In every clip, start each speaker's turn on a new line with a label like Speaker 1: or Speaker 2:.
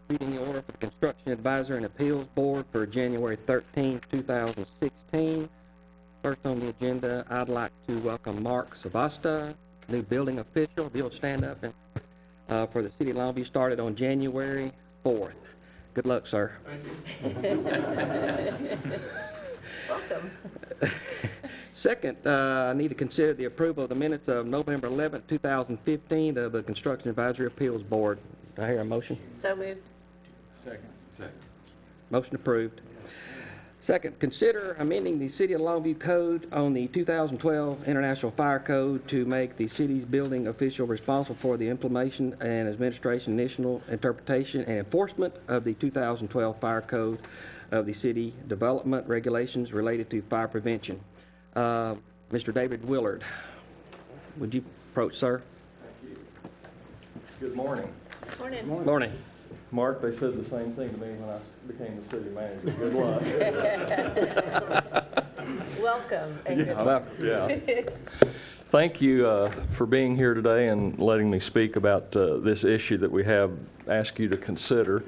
Speaker 1: Reading the order for the Construction Advisor and Appeals Board for January 13, 2016. First on the agenda, I'd like to welcome Mark Savasta, new building official. If you'll stand up and, for the City of Longview, started on January 4th. Good luck, sir.
Speaker 2: Thank you.
Speaker 3: Welcome.
Speaker 1: Second, I need to consider the approval of the minutes of November 11, 2015 of the Construction Advisory Appeals Board. Do I hear a motion?
Speaker 3: So moved.
Speaker 2: Second.
Speaker 1: Motion approved. Second, consider amending the City of Longview Code on the 2012 International Fire Code to make the city's building official responsible for the implementation and administration, initial interpretation, and enforcement of the 2012 Fire Code of the city development regulations related to fire prevention. Mr. David Willard, would you approach, sir?
Speaker 4: Thank you. Good morning.
Speaker 3: Morning.
Speaker 1: Morning.
Speaker 4: Mark, they said the same thing to me when I became the city manager. Good luck.
Speaker 3: Welcome. And good luck.
Speaker 4: Yeah. Thank you for being here today and letting me speak about this issue that we have asked you to consider.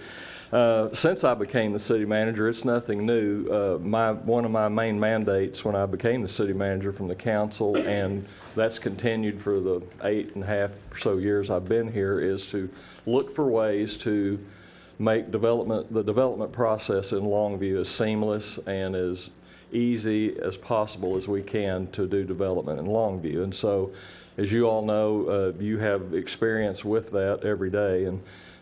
Speaker 4: Since I became the city manager, it's nothing new. One of my main mandates when I became the city manager from the council, and that's continued for the 8.5 or so years I've been here, is to look for ways to make the development process in Longview as seamless and as easy as possible as we can to do development in Longview. And so, as you all know, you have experience with that every day,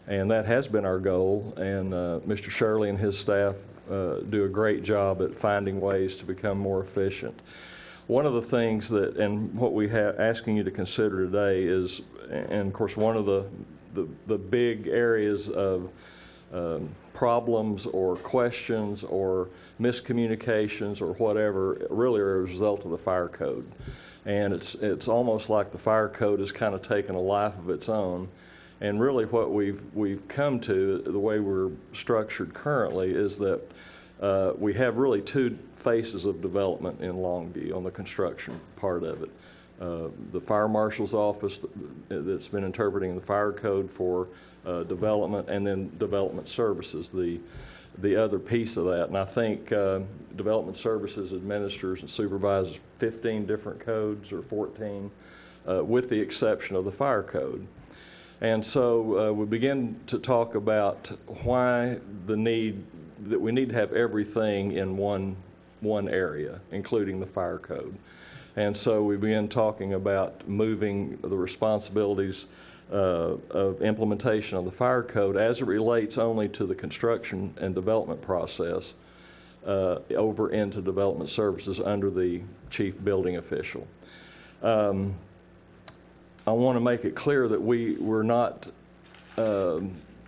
Speaker 4: and that has been our goal, and Mr. Shirley and his staff do a great job at finding ways to become more efficient. One of the things that, and what we have asking you to consider today is, and of course one of the big areas of problems or questions or miscommunications or whatever really are a result of the fire code. And it's almost like the fire code has kind of taken a life of its own. And really what we've come to, the way we're structured currently, is that we have really two phases of development in Longview on the construction part of it. The fire marshal's office that's been interpreting the fire code for development, and then development services, the other piece of that. And I think development services administers and supervises 15 different codes, or 14, with the exception of the fire code. And so we begin to talk about why we need to have everything in one area, including the fire code. And so we began talking about moving the responsibilities of implementation of the fire code as it relates only to the construction and development process over into development services under the chief building official. I want to make it clear that we're not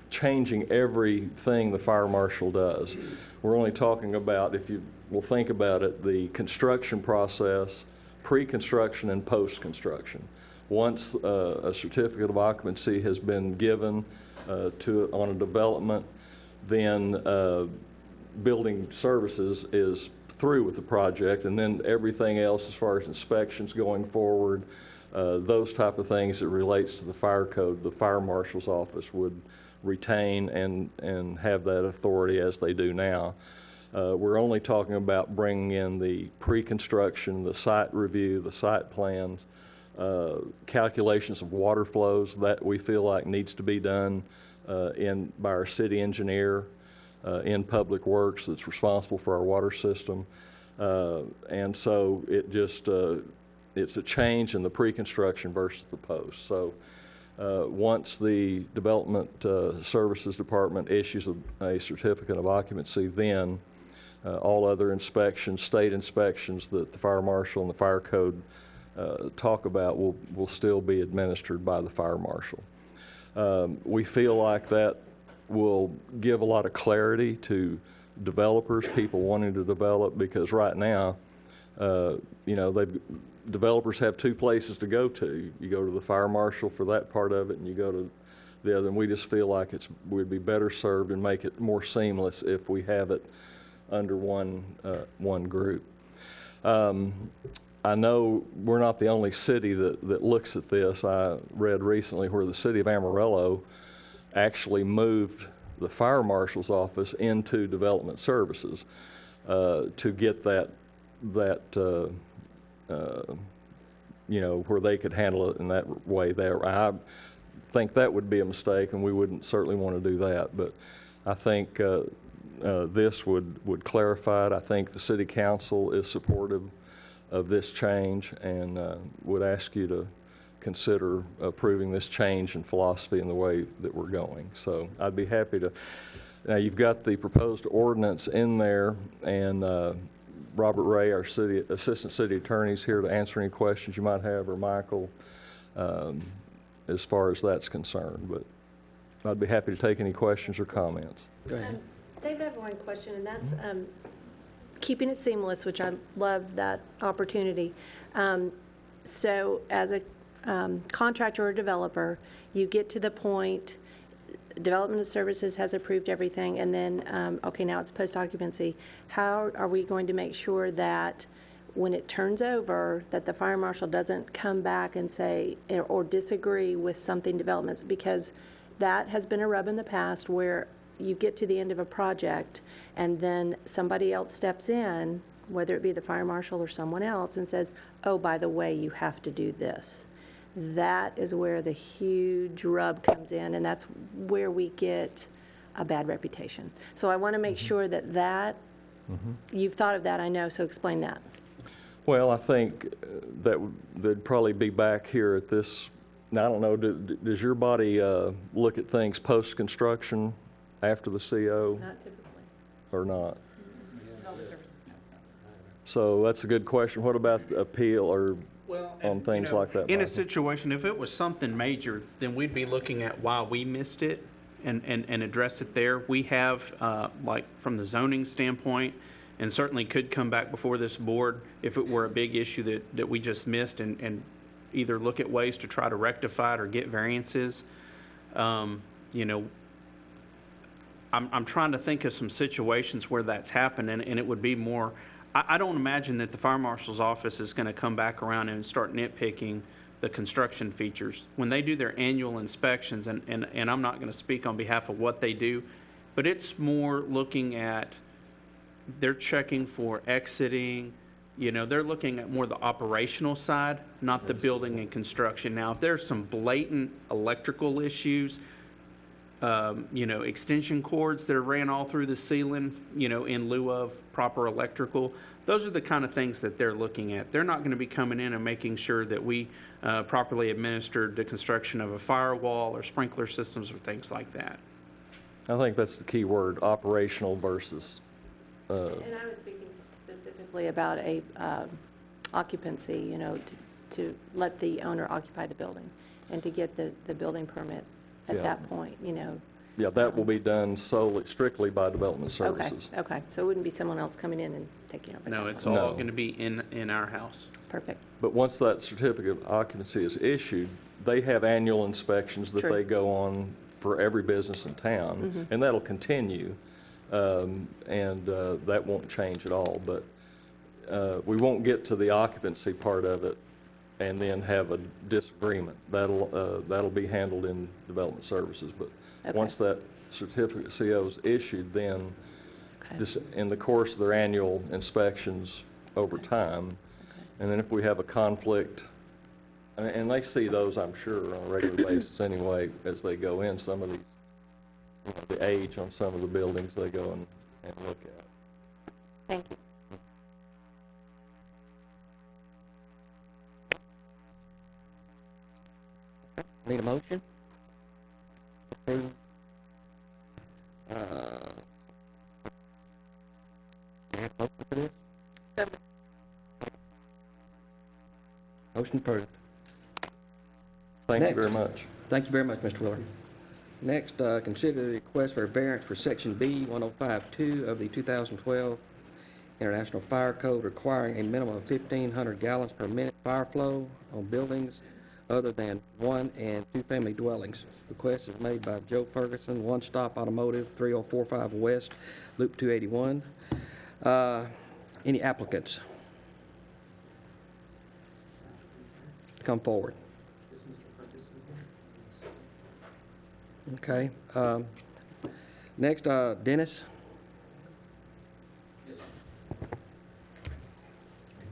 Speaker 4: changing everything the fire marshal does. We're only talking about, if you will think about it, the construction process, pre-construction and post-construction. Once a certificate of occupancy has been given on a development, then building services is through with the project, and then everything else as far as inspections going forward, those type of things that relates to the fire code, the fire marshal's office would retain and have that authority as they do now. We're only talking about bringing in the pre-construction, the site review, the site plans, calculations of water flows that we feel like needs to be done by our city engineer in Public Works that's responsible for our water system. And so it just it's a change in the pre-construction versus the post. So once the Development Services Department issues a certificate of occupancy, then all other inspections, state inspections that the fire marshal and the fire code talk about will still be administered by the fire marshal. We feel like that will give a lot of clarity to developers, people wanting to develop, because right now, developers have two places to go to. You go to the fire marshal for that part of it, and you go to the other, and we just feel like we'd be better served and make it more seamless if we have it under one group. I know we're not the only city that looks at this. I read recently where the city of Amarillo actually moved the fire marshal's office into development services to get that where they could handle it in that way there. I think that would be a mistake, and we wouldn't certainly want to do that. But I think this would clarify it. I think the city council is supportive of this change and would ask you to consider approving this change in philosophy in the way that we're going. So I'd be happy to. Now, you've got the proposed ordinance in there, and Robert Ray, our assistant city attorney, is here to answer any questions you might have, or Michael, as far as that's concerned. But I'd be happy to take any questions or comments.
Speaker 1: Go ahead.
Speaker 3: David, I have one question, and that's keeping it seamless, which I love that opportunity. So as a contractor or developer, you get to the point, Development of Services has approved everything, and then, okay, now it's post-occupancy. How are we going to make sure that when it turns over, that the fire marshal doesn't come back and say, or disagree with something developments? Because that has been a rub in the past where you get to the end of a project and then somebody else steps in, whether it be the fire marshal or someone else, and says, oh, by the way, you have to do this. That is where the huge rub comes in, and that's where we get a bad reputation. So I want to make sure that you've thought of that, I know, so explain that.
Speaker 4: Well, I think that they'd probably be back here at this. Now, I don't know, does your body look at things post-construction after the CO?
Speaker 3: Not typically.
Speaker 4: Or not? So that's a good question. What about the appeal or on things like that,
Speaker 5: in a
Speaker 4: Michael?
Speaker 5: situation, if it was something major, then we'd be looking at why we missed it and address it there. We have, like, from the zoning standpoint, and certainly could come back before this board if it were a big issue that we just missed, and either look at ways to try to rectify it or get variances. I'm trying to think of some situations where that's happened, and it would be more. I don't imagine that the fire marshal's office is going to come back around and start nitpicking the construction features. When they do their annual inspections, and I'm not going to speak on behalf of what they do, but it's more looking at, they're checking for exiting, they're looking at more the operational side, not the building and construction. Now, if there's some blatant electrical issues, extension cords that are ran all through the ceiling, in lieu of proper electrical. Those are the kind of things that they're looking at. They're not going to be coming in and making sure that we properly administered the construction of a firewall or sprinkler systems or things like that.
Speaker 4: I think that's the key word, operational versus.
Speaker 3: And I was speaking specifically about a occupancy, to let the owner occupy the building and to get the building permit at that point,
Speaker 4: Yeah, that will be done strictly by development services.
Speaker 3: Okay, so it wouldn't be someone else coming in and taking over?
Speaker 5: No, it's
Speaker 4: No.
Speaker 5: all going to be in our house.
Speaker 3: Perfect.
Speaker 4: But once that certificate of occupancy is issued, they have annual inspections that
Speaker 3: True.
Speaker 4: they go on for every business in town, and that'll continue, and that won't change at all. But we won't get to the occupancy part of it and then have a disagreement. That'll be handled in development services. But
Speaker 3: Okay.
Speaker 4: once that certificate CO is issued, then
Speaker 3: Okay.
Speaker 4: just in the course of their annual inspections over time, and then if we have a conflict, and they see those, I'm sure, on a regular basis anyway, as they go in, some of these, the age on some of the buildings they go and look at.
Speaker 3: Thank you.
Speaker 1: Need a motion? Approve. Do you have a motion for this? Motion approved.
Speaker 4: Thank you
Speaker 1: Next.
Speaker 4: very much.
Speaker 1: Thank you very much, Mr. Willard. Next, consider the request for a variance for Section B 105-2 of the 2012 International Fire Code requiring a minimum of 1,500 gallons per minute fire flow on buildings other than one- and two-family dwellings. Request is made by Joe Ferguson, One Stop Automotive, 3045 West, Loop 281. Any applicants? Come forward. Next, Dennis.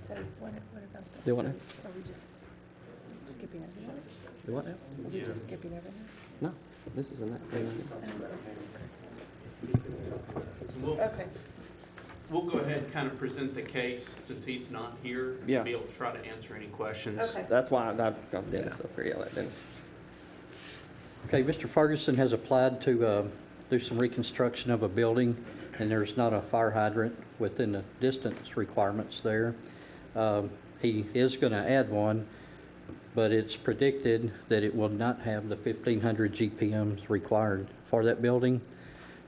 Speaker 3: So what about that?
Speaker 1: Do what now?
Speaker 3: Are we just skipping everything?
Speaker 1: Do what now?
Speaker 3: Are we just skipping everything?
Speaker 1: No, this is a
Speaker 3: Okay.
Speaker 5: We'll go ahead and kind of present the case since he's not here.
Speaker 1: Yeah.
Speaker 5: Be able to try to answer any questions.
Speaker 3: Okay.
Speaker 1: That's why I've got Dennis up here. Yeah, let Dennis.
Speaker 6: Okay, Mr. Ferguson has applied to do some reconstruction of a building, and there's not a fire hydrant within the distance requirements there. He is going to add one, but it's predicted that it will not have the 1,500 GPMs required for that building.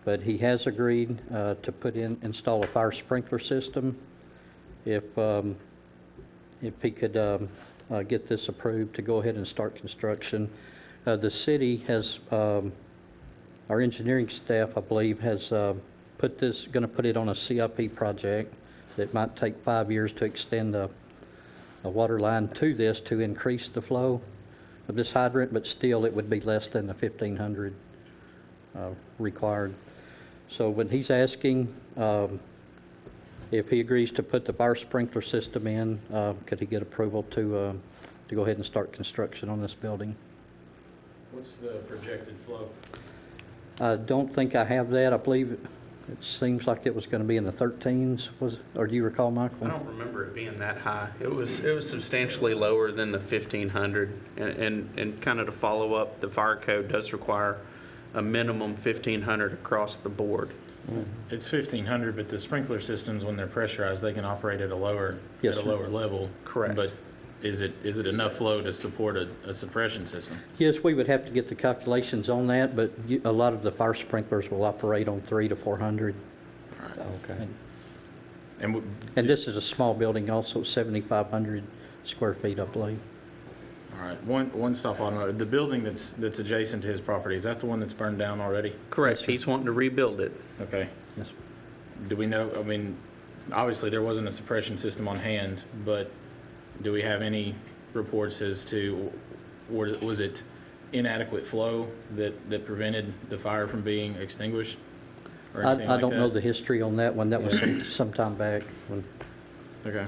Speaker 6: But he has agreed to install a fire sprinkler system if he could get this approved to go ahead and start construction. The city has, our engineering staff, I believe, has going to put it on a CIP project that might take 5 years to extend a water line to this to increase the flow of this hydrant, but still it would be less than the 1,500 required. So when he's asking if he agrees to put the fire sprinkler system in, could he get approval to go ahead and start construction on this building?
Speaker 2: What's the projected flow?
Speaker 6: I don't think I have that. I believe it seems like it was going to be in the 13s, or do you recall, Michael?
Speaker 5: I don't remember it being that high. It was substantially lower than the 1,500. And kind of to follow up, the fire code does require a minimum 1,500 across the board.
Speaker 2: It's 1,500, but the sprinkler systems, when they're pressurized, they can operate at a lower level.
Speaker 5: Correct.
Speaker 2: But is it enough flow to support a suppression system?
Speaker 6: Yes, we would have to get the calculations on that, but a lot of the fire sprinklers will operate on 300 to 400.
Speaker 2: All right.
Speaker 1: Okay.
Speaker 6: And this is a small building also, 7,500 square feet, I believe.
Speaker 2: All right. One Stop Automotive. The building that's adjacent to his property, is that the one that's burned down already?
Speaker 5: Correct. He's wanting to rebuild it.
Speaker 2: Okay.
Speaker 6: Yes.
Speaker 2: Do we know, I mean, obviously there wasn't a suppression system on hand, but do we have any reports as to, was it inadequate flow that prevented the fire from being extinguished? Or anything
Speaker 6: I
Speaker 2: like
Speaker 6: don't know
Speaker 2: that?
Speaker 6: the history on that one. That was some time back.
Speaker 2: Okay.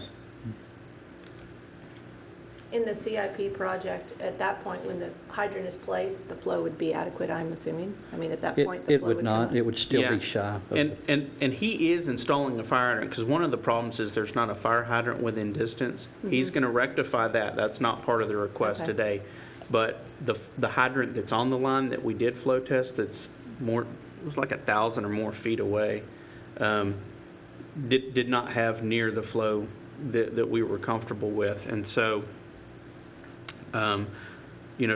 Speaker 3: In the CIP project, at that point, when the hydrant is placed, the flow would be adequate, I'm assuming? I mean, at that point, the
Speaker 6: It
Speaker 3: flow
Speaker 6: would
Speaker 3: would
Speaker 6: not.
Speaker 3: come
Speaker 6: It
Speaker 3: up?
Speaker 6: would still
Speaker 5: Yeah.
Speaker 6: be shy. of
Speaker 5: And,
Speaker 6: the-
Speaker 5: and he is installing a fire hydrant, because one of the problems is there's not a fire hydrant within distance. He's going to rectify that. That's not part of the request
Speaker 3: Okay.
Speaker 5: today. But the hydrant that's on the line that we did flow test, that's more, it was like 1,000 or more feet away, did not have near the flow that we were comfortable with. And so,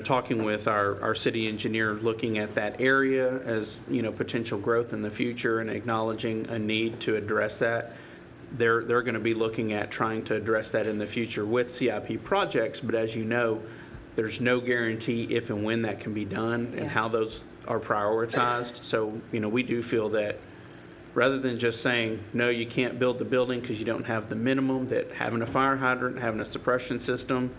Speaker 5: talking with our city engineer, looking at that area as, potential growth in the future and acknowledging a need to address that, they're going to be looking at trying to address that in the future with CIP projects. But as you know, there's no guarantee if and when that can be done and
Speaker 3: Yeah.
Speaker 5: how those are prioritized. So, we do feel that rather than just saying, no, you can't build the building because you don't have the minimum, that having a fire hydrant, having a suppression system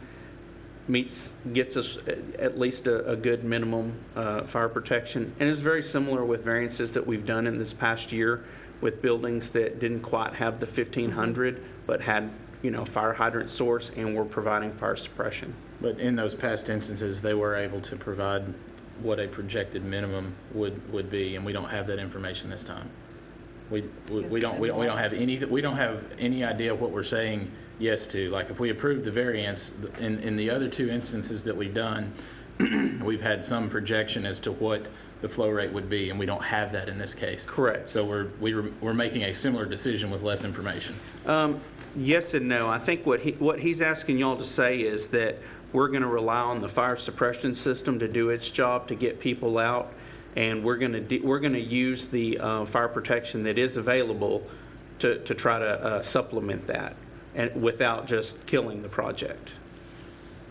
Speaker 5: gets us at least a good minimum fire protection. And it's very similar with variances that we've done in this past year with buildings that didn't quite have the 1,500, but had, fire hydrant source and were providing fire suppression.
Speaker 2: But in those past instances, they were able to provide what a projected minimum would be, and we don't have that information this time. We don't have any idea what we're saying yes to. Like if we approve the variance, in the other two instances that we've done, we've had some projection as to what the flow rate would be, and we don't have that in this case.
Speaker 5: Correct.
Speaker 2: So we're making a similar decision with less information.
Speaker 5: Yes and no. I think what he's asking y'all to say is that we're going to rely on the fire suppression system to do its job to get people out, and we're going to use the fire protection that is available to try to supplement that, and without just killing the project.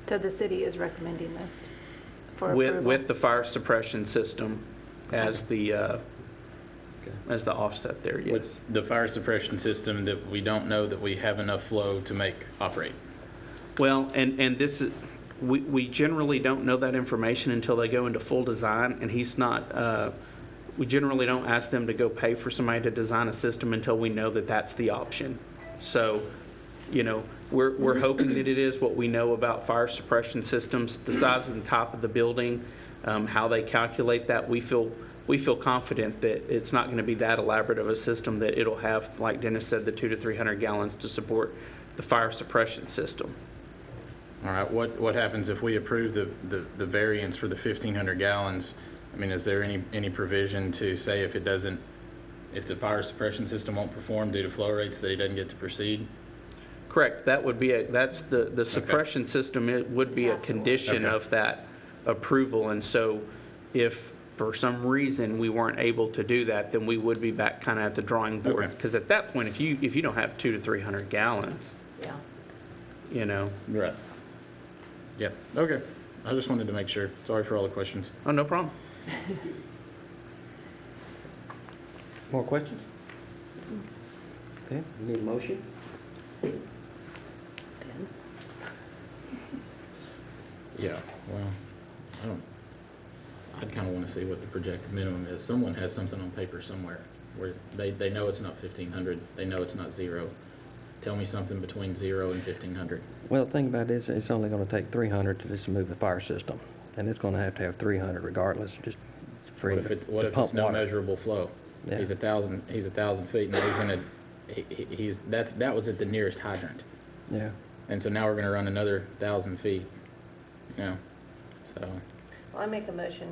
Speaker 3: So the city is recommending this for approval?
Speaker 5: With the fire suppression system as the offset there, yes.
Speaker 2: With the fire suppression system that we don't know that we have enough flow to make operate.
Speaker 5: Well, and this is, we generally don't know that information until they go into full design, and he's not we generally don't ask them to go pay for somebody to design a system until we know that that's the option. So, you know, we're hoping that it is. What we know about fire suppression systems, the size of the top of the building, how they calculate that, we feel confident that it's not going to be that elaborate of a system, that it'll have, like Dennis said, the 200 to 300 gallons to support the fire suppression system.
Speaker 2: All right, what happens if we approve the variance for the 1,500 gallons? I mean, is there any provision to say if the fire suppression system won't perform due to flow rates, that he doesn't get to proceed?
Speaker 5: Correct. That would be that's the suppression system. It would be a condition of that approval. And so if for some reason we weren't able to do that, then we would be back kind of at the drawing board. Because at that point, if you don't have 200 to 300 gallons, you know.
Speaker 2: Right. Yep. Okay. I just wanted to make sure. Sorry for all the questions.
Speaker 5: Oh, no problem.
Speaker 1: More questions? Okay, we need a motion?
Speaker 2: Yeah. Well, I'd kind of want to see what the projected minimum is. Someone has something on paper somewhere where they know it's not 1,500. They know it's not zero. Tell me something between 0 and 1,500.
Speaker 1: Well, the thing about this, it's only going to take 300 to just move the fire system, and it's going to have 300 regardless, just for
Speaker 2: What
Speaker 1: him
Speaker 2: if
Speaker 1: to
Speaker 2: it's
Speaker 1: pump
Speaker 2: no
Speaker 1: water.
Speaker 2: measurable flow?
Speaker 1: Yeah.
Speaker 2: He's 1,000 feet. Now he's gonna that was at the nearest hydrant,
Speaker 1: Yeah.
Speaker 2: and so now we're gonna run another 1,000 feet. You know, so
Speaker 3: Well, I make a motion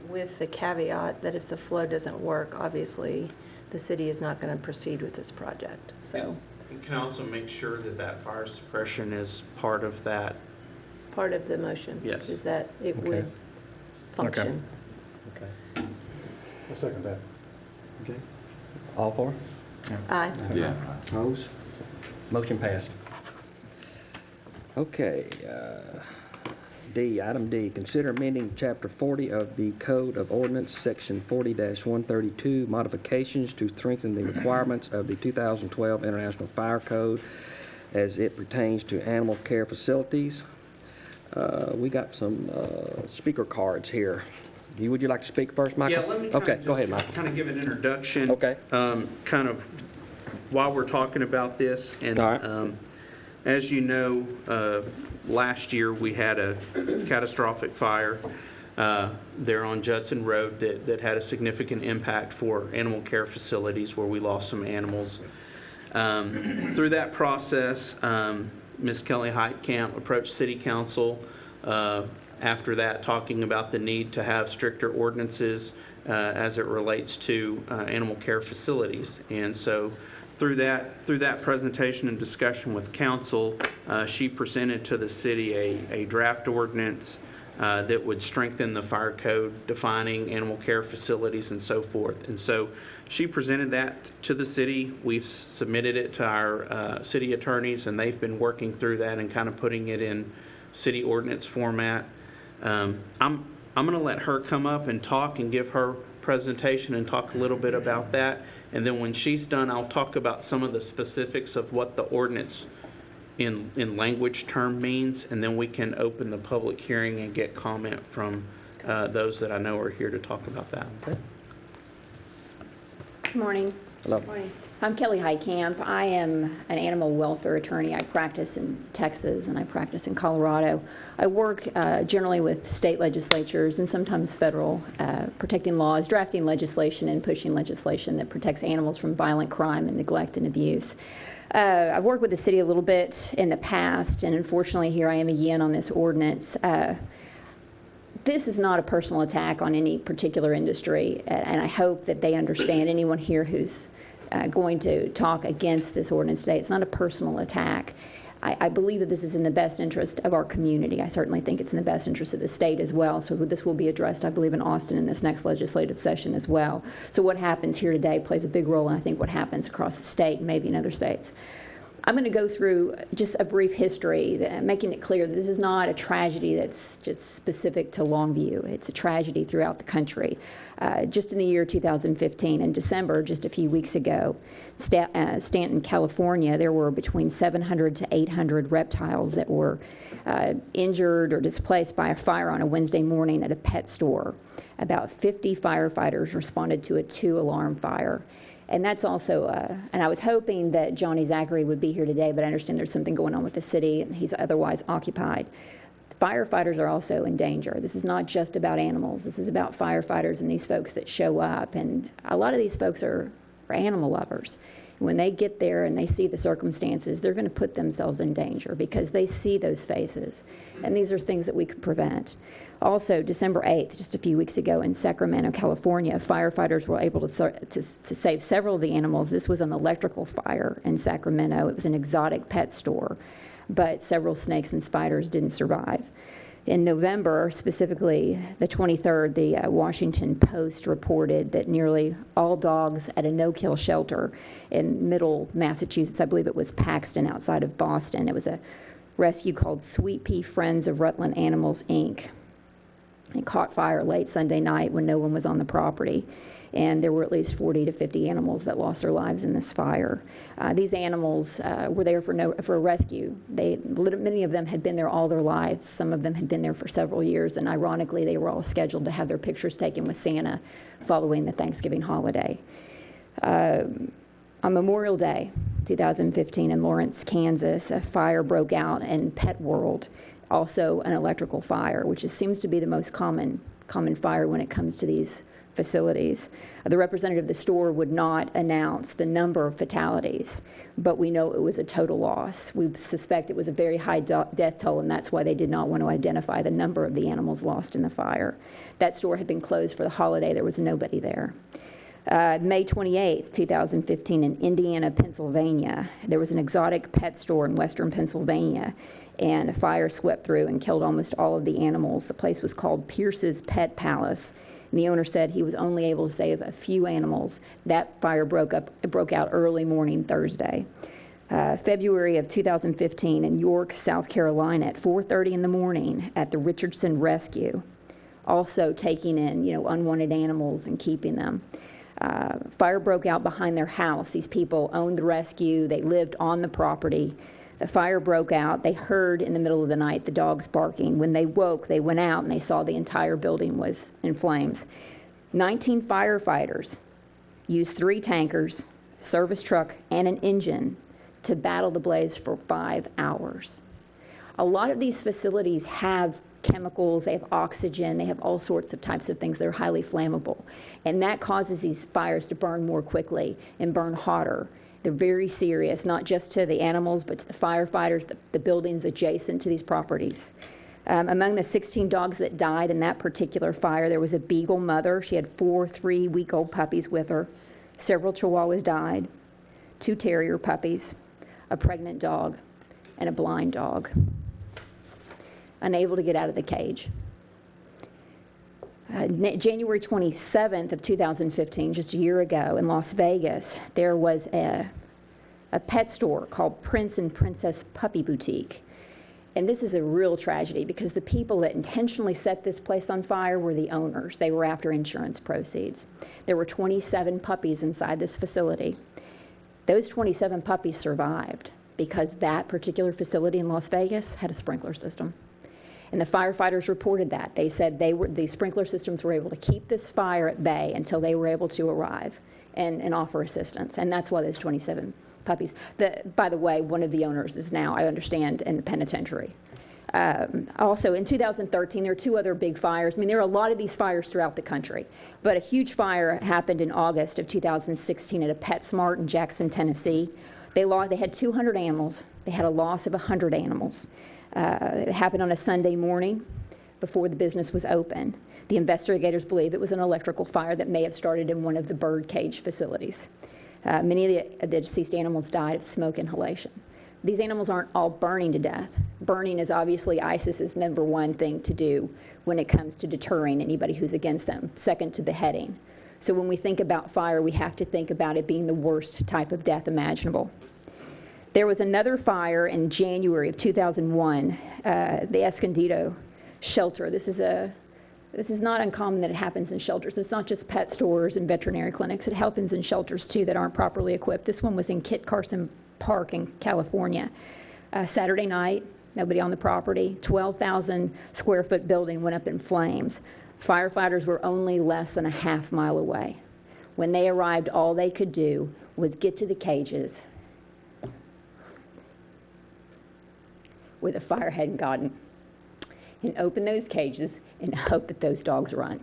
Speaker 3: with the caveat that if the flow doesn't work, obviously, the city is not going to proceed with this project, so.
Speaker 5: You can also make sure that that fire suppression is part of that.
Speaker 3: Part of the motion.
Speaker 5: Yes.
Speaker 3: Is that it
Speaker 1: Okay.
Speaker 3: would function.
Speaker 1: Okay.
Speaker 7: I'll second that.
Speaker 1: Okay. All for?
Speaker 3: Aye.
Speaker 2: yeah.
Speaker 1: Opposed? Motion passed. Okay, item D, consider amending Chapter 40 of the Code of Ordinance, Section 40-132, modifications to strengthen the requirements of the 2012 International Fire Code as it pertains to animal care facilities. We got some speaker cards here. Would you like to speak first, Michael?
Speaker 5: Yeah, let me
Speaker 1: Okay, go ahead, Michael.
Speaker 5: kind of give an introduction.
Speaker 1: Okay.
Speaker 5: Kind of while we're talking about this. And
Speaker 1: All right.
Speaker 5: as you know, last year we had a catastrophic fire there on Judson Road that had a significant impact for animal care facilities where we lost some animals. Through that process, Ms. Kelly Heitkamp approached City Council after that, talking about the need to have stricter ordinances as it relates to animal care facilities. And so through that presentation and discussion with council, she presented to the city a draft ordinance that would strengthen the fire code, defining animal care facilities and so forth. And so she presented that to the city. We've submitted it to our city attorneys, and they've been working through that and kind of putting it in city ordinance format. I'm going to let her come up and talk and give her presentation and talk a little bit about that. And then when she's done, I'll talk about some of the specifics of what the ordinance in language term means, and then we can open the public hearing and get comment from those that I know are here to talk about that.
Speaker 1: Okay.
Speaker 8: Good morning.
Speaker 1: Hello.
Speaker 3: Morning.
Speaker 8: I'm Kelly Heitkamp. I am an animal welfare attorney. I practice in Texas and I practice in Colorado. I work generally with state legislatures and sometimes federal, protecting laws, drafting legislation and pushing legislation that protects animals from violent crime and neglect and abuse. I've worked with the city a little bit in the past, and unfortunately here I am again on this ordinance. This is not a personal attack on any particular industry, and I hope that they understand, anyone here who's going to talk against this ordinance today, it's not a personal attack. I believe that this is in the best interest of our community. I certainly think it's in the best interest of the state as well. So this will be addressed, I believe, in Austin in this next legislative session as well. So what happens here today plays a big role in, I think, what happens across the state and maybe in other states. I'm going to go through just a brief history, making it clear that this is not a tragedy that's just specific to Longview. It's a tragedy throughout the country. Just in the year 2015, in December, just a few weeks ago, Stanton, California, there were between 700 to 800 reptiles that were injured or displaced by a fire on a Wednesday morning at a pet store. About 50 firefighters responded to a 2-alarm fire. And that's also, and I was hoping that Johnny Zachary would be here today, but I understand there's something going on with the city and he's otherwise occupied. Firefighters are also in danger. This is not just about animals. This is about firefighters and these folks that show up. And a lot of these folks are animal lovers. When they get there and they see the circumstances, they're going to put themselves in danger because they see those faces. And these are things that we could prevent. Also, December 8th, just a few weeks ago in Sacramento, California, firefighters were able to save several of the animals. This was an electrical fire in Sacramento. It was an exotic pet store, but several snakes and spiders didn't survive. In November, specifically the 23rd, the Washington Post reported that nearly all dogs at a no-kill shelter in Middle Massachusetts, I believe it was Paxton outside of Boston, it was a rescue called Sweet Pea Friends of Rutland Animals, Inc. It caught fire late Sunday night when no one was on the property. And there were at least 40 to 50 animals that lost their lives in this fire. These animals were there for a rescue. Many of them had been there all their lives. Some of them had been there for several years, and ironically, they were all scheduled to have their pictures taken with Santa following the Thanksgiving holiday. On Memorial Day, 2015, in Lawrence, Kansas, a fire broke out in Pet World, also an electrical fire, which seems to be the most common fire when it comes to these facilities. The representative of the store would not announce the number of fatalities, but we know it was a total loss. We suspect it was a very high death toll, and that's why they did not want to identify the number of the animals lost in the fire. That store had been closed for the holiday. There was nobody there. May 28th, 2015, in Indiana, Pennsylvania, there was an exotic pet store in western Pennsylvania, and a fire swept through and killed almost all of the animals. The place was called Pierce's Pet Palace. And the owner said he was only able to save a few animals. That fire broke out early morning Thursday. February of 2015 in York, South Carolina at 4:30 in the morning at the Richardson Rescue, also taking in, unwanted animals and keeping them. Fire broke out behind their house. These people owned the rescue. They lived on the property. The fire broke out. They heard in the middle of the night the dogs barking. When they woke, they went out and they saw the entire building was in flames. 19 firefighters used 3 tankers, a service truck, and an engine to battle the blaze for 5 hours. A lot of these facilities have chemicals, they have oxygen, they have all sorts of types of things that are highly flammable. And that causes these fires to burn more quickly and burn hotter. They're very serious, not just to the animals, but to the firefighters, the buildings adjacent to these properties. Among the 16 dogs that died in that particular fire, there was a beagle mother. She had 4 3-week-old puppies with her. Several chihuahuas died, 2 terrier puppies, a pregnant dog, and a blind dog, unable to get out of the cage. January 27th of 2015, just a year ago in Las Vegas, there was a pet store called Prince and Princess Puppy Boutique. And this is a real tragedy because the people that intentionally set this place on fire were the owners. They were after insurance proceeds. There were 27 puppies inside this facility. Those 27 puppies survived because that particular facility in Las Vegas had a sprinkler system. And the firefighters reported that. They said the sprinkler systems were able to keep this fire at bay until they were able to arrive and offer assistance. And that's why those 27 puppies. By the way, one of the owners is now, I understand, in the penitentiary. Also, in 2013, there were 2 other big fires. I mean, there are a lot of these fires throughout the country. But a huge fire happened in August of 2016 at a PetSmart in Jackson, Tennessee. They had 200 animals. They had a loss of 100 animals. It happened on a Sunday morning before the business was open. The investigators believe it was an electrical fire that may have started in one of the bird cage facilities. Many of the deceased animals died of smoke inhalation. These animals aren't all burning to death. Burning is obviously ISIS's #1 thing to do when it comes to deterring anybody who's against them, second to beheading. So when we think about fire, we have to think about it being the worst type of death imaginable. There was another fire in January of 2001, the Escondido shelter. This is not uncommon that it happens in shelters. It's not just pet stores and veterinary clinics. It happens in shelters, too, that aren't properly equipped. This one was in Kit Carson Park in California. Saturday night, nobody on the property, 12,000 square foot building went up in flames. Firefighters were only less than a half mile away. When they arrived, all they could do was get to the cages where the fire hadn't gotten and open those cages and hope that those dogs run.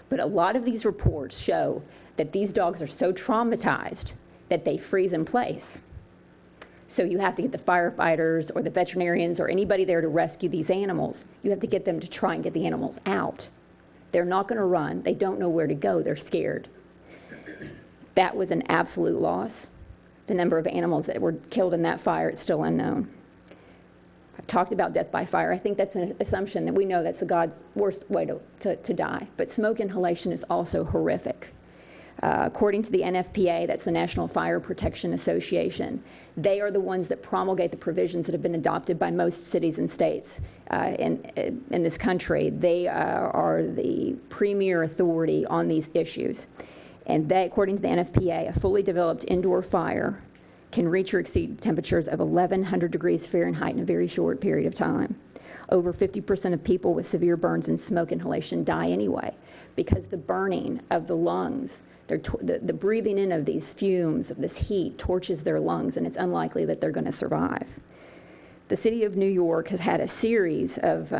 Speaker 8: But a lot of these reports show that these dogs are so traumatized that they freeze in place. So you have to get the firefighters or the veterinarians or anybody there to rescue these animals. You have to get them to try and get the animals out. They're not going to run. They don't know where to go. They're scared. That was an absolute loss. The number of animals that were killed in that fire, it's still unknown. I've talked about death by fire. I think that's an assumption that we know that's the God's worst way to die. But smoke inhalation is also horrific. According to the NFPA, that's the National Fire Protection Association, they are the ones that promulgate the provisions that have been adopted by most cities and states in this country. They are the premier authority on these issues. And they, according to the NFPA, a fully developed indoor fire can reach or exceed temperatures of 1,100 degrees Fahrenheit in a very short period of time. Over 50% of people with severe burns and smoke inhalation die anyway because the burning of the lungs, the breathing in of these fumes, of this heat, torches their lungs, and it's unlikely that they're going to survive. The city of New York has had a series of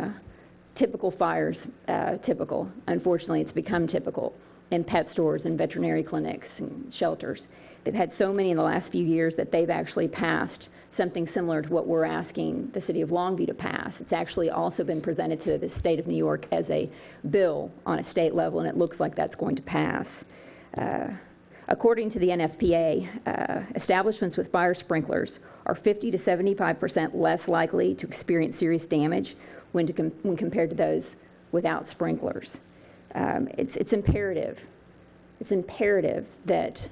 Speaker 8: typical fires, unfortunately it's become typical, in pet stores and veterinary clinics and shelters. They've had so many in the last few years that they've actually passed something similar to what we're asking the city of Longview to pass. It's actually also been presented to the state of New York as a bill on a state level, and it looks like that's going to pass. According to the NFPA, establishments with fire sprinklers are 50 to 75% less likely to experience serious damage when compared to those without sprinklers. It's imperative that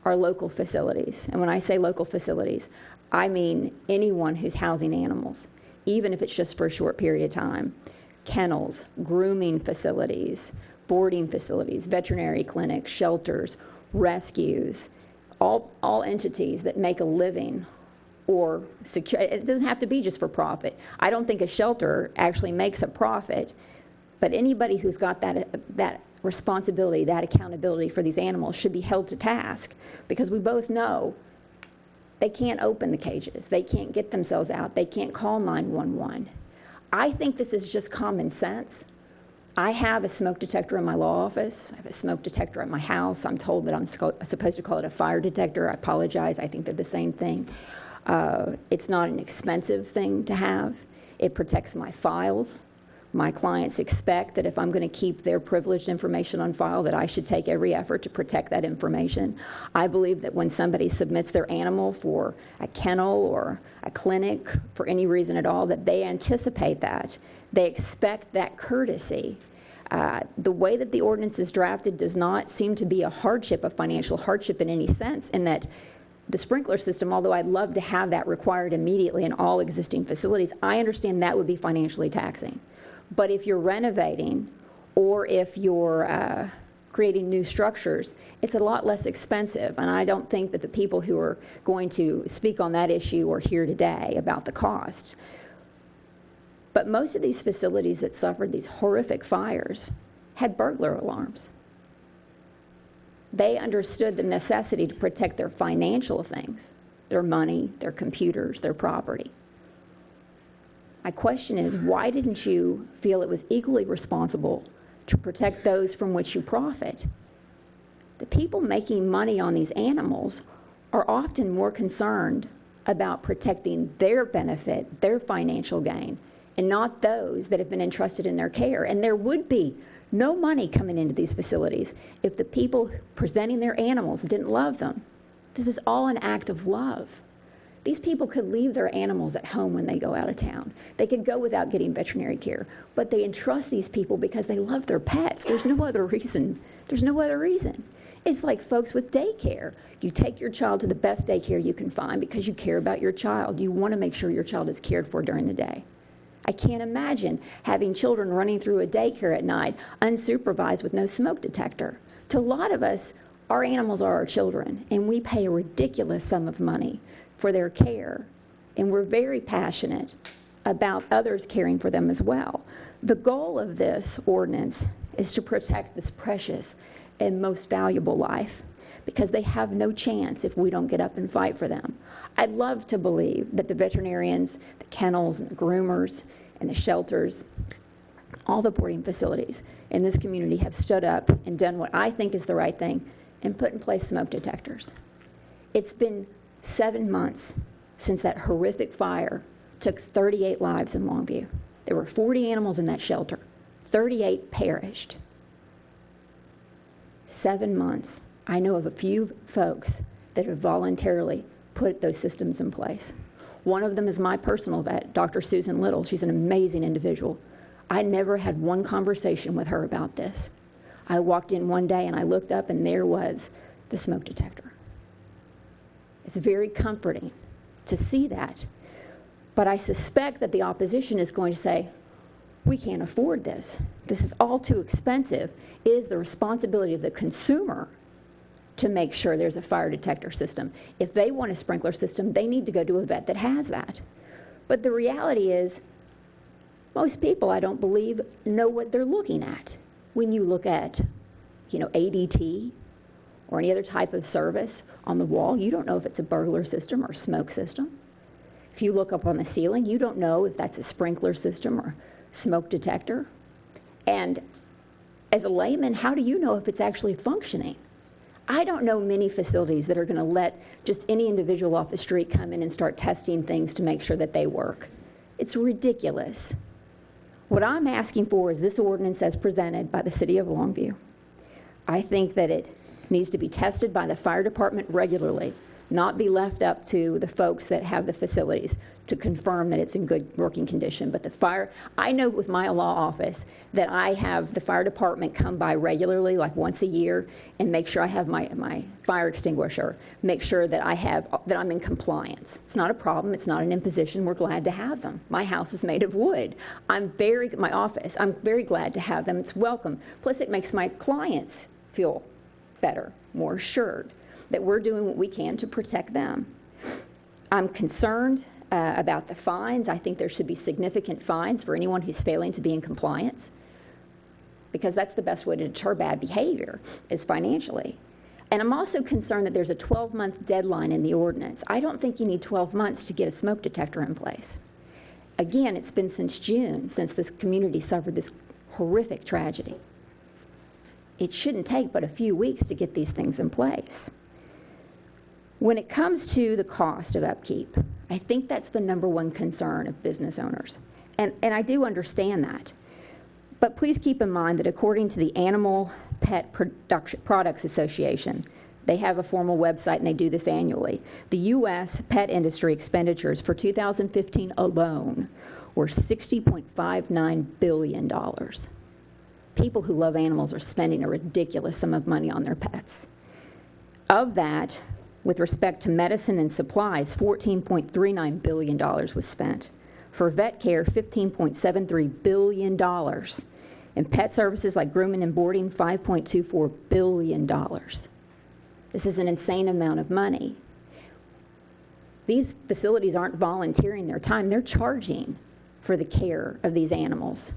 Speaker 8: our local facilities, and when I say local facilities, I mean anyone who's housing animals, even if it's just for a short period of time, kennels, grooming facilities, boarding facilities, veterinary clinics, shelters, rescues, all entities that make a living or secure. It doesn't have to be just for profit. I don't think a shelter actually makes a profit, but anybody who's got that responsibility, that accountability for these animals should be held to task, because we both know they can't open the cages. They can't get themselves out. They can't call 911. I think this is just common sense. I have a smoke detector in my law office. I have a smoke detector at my house. I'm told that I'm supposed to call it a fire detector. I apologize. I think they're the same thing. It's not an expensive thing to have. It protects my files. My clients expect that if I'm going to keep their privileged information on file, that I should take every effort to protect that information. I believe that when somebody submits their animal for a kennel or a clinic for any reason at all, that they anticipate that. They expect that courtesy. The way that the ordinance is drafted does not seem to be a financial hardship in any sense, in that the sprinkler system, although I'd love to have that required immediately in all existing facilities, I understand that would be financially taxing. But if you're renovating or if you're creating new structures, it's a lot less expensive. And I don't think that the people who are going to speak on that issue are here today about the cost. But most of these facilities that suffered these horrific fires had burglar alarms. They understood the necessity to protect their financial things, their money, their computers, their property. My question is, why didn't you feel it was equally responsible to protect those from which you profit? The people making money on these animals are often more concerned about protecting their benefit, their financial gain, and not those that have been entrusted in their care. And there would be no money coming into these facilities if the people presenting their animals didn't love them. This is all an act of love. These people could leave their animals at home when they go out of town. They could go without getting veterinary care, but they entrust these people because they love their pets. There's no other reason. There's no other reason. It's like folks with daycare. You take your child to the best daycare you can find because you care about your child. You want to make sure your child is cared for during the day. I can't imagine having children running through a daycare at night unsupervised with no smoke detector. To a lot of us, our animals are our children, and we pay a ridiculous sum of money for their care, and we're very passionate about others caring for them as well. The goal of this ordinance is to protect this precious and most valuable life, because they have no chance if we don't get up and fight for them. I'd love to believe that the veterinarians, the kennels, and the groomers, and the shelters, all the boarding facilities in this community have stood up and done what I think is the right thing and put in place smoke detectors. It's been 7 months since that horrific fire took 38 lives in Longview. There were 40 animals in that shelter. 38 perished. 7 months. I know of a few folks that have voluntarily put those systems in place. One of them is my personal vet, Dr. Susan Little. She's an amazing individual. I never had one conversation with her about this. I walked in one day and I looked up and there was the smoke detector. It's very comforting to see that. But I suspect that the opposition is going to say, we can't afford this. This is all too expensive. It is the responsibility of the consumer to make sure there's a fire detector system. If they want a sprinkler system, they need to go to a vet that has that. But the reality is, most people, I don't believe, know what they're looking at. When you look at, ADT or any other type of service on the wall, you don't know if it's a burglar system or a smoke system. If you look up on the ceiling, you don't know if that's a sprinkler system or smoke detector. And as a layman, how do you know if it's actually functioning? I don't know many facilities that are going to let just any individual off the street come in and start testing things to make sure that they work. It's ridiculous. What I'm asking for is this ordinance as presented by the City of Longview. I think that it needs to be tested by the fire department regularly, not be left up to the folks that have the facilities to confirm that it's in good working condition. But I know with my law office that I have the fire department come by regularly, like once a year, and make sure I have my fire extinguisher, make sure that I'm in compliance. It's not a problem, it's not an imposition, we're glad to have them. My house is made of wood. I'm very glad to have them, it's welcome. Plus it makes my clients feel better, more assured that we're doing what we can to protect them. I'm concerned about the fines. I think there should be significant fines for anyone who's failing to be in compliance, because that's the best way to deter bad behavior, is financially. And I'm also concerned that there's a 12-month deadline in the ordinance. I don't think you need 12 months to get a smoke detector in place. Again, it's been since June since this community suffered this horrific tragedy. It shouldn't take but a few weeks to get these things in place. When it comes to the cost of upkeep, I think that's the number one concern of business owners. And I do understand that. But please keep in mind that according to the Animal Pet Products Association, they have a formal website and they do this annually, the U.S. pet industry expenditures for 2015 alone were $60.59 billion. People who love animals are spending a ridiculous sum of money on their pets. Of that, with respect to medicine and supplies, $14.39 billion was spent. For vet care, $15.73 billion. And pet services like grooming and boarding, $5.24 billion. This is an insane amount of money. These facilities aren't volunteering their time, they're charging for the care of these animals.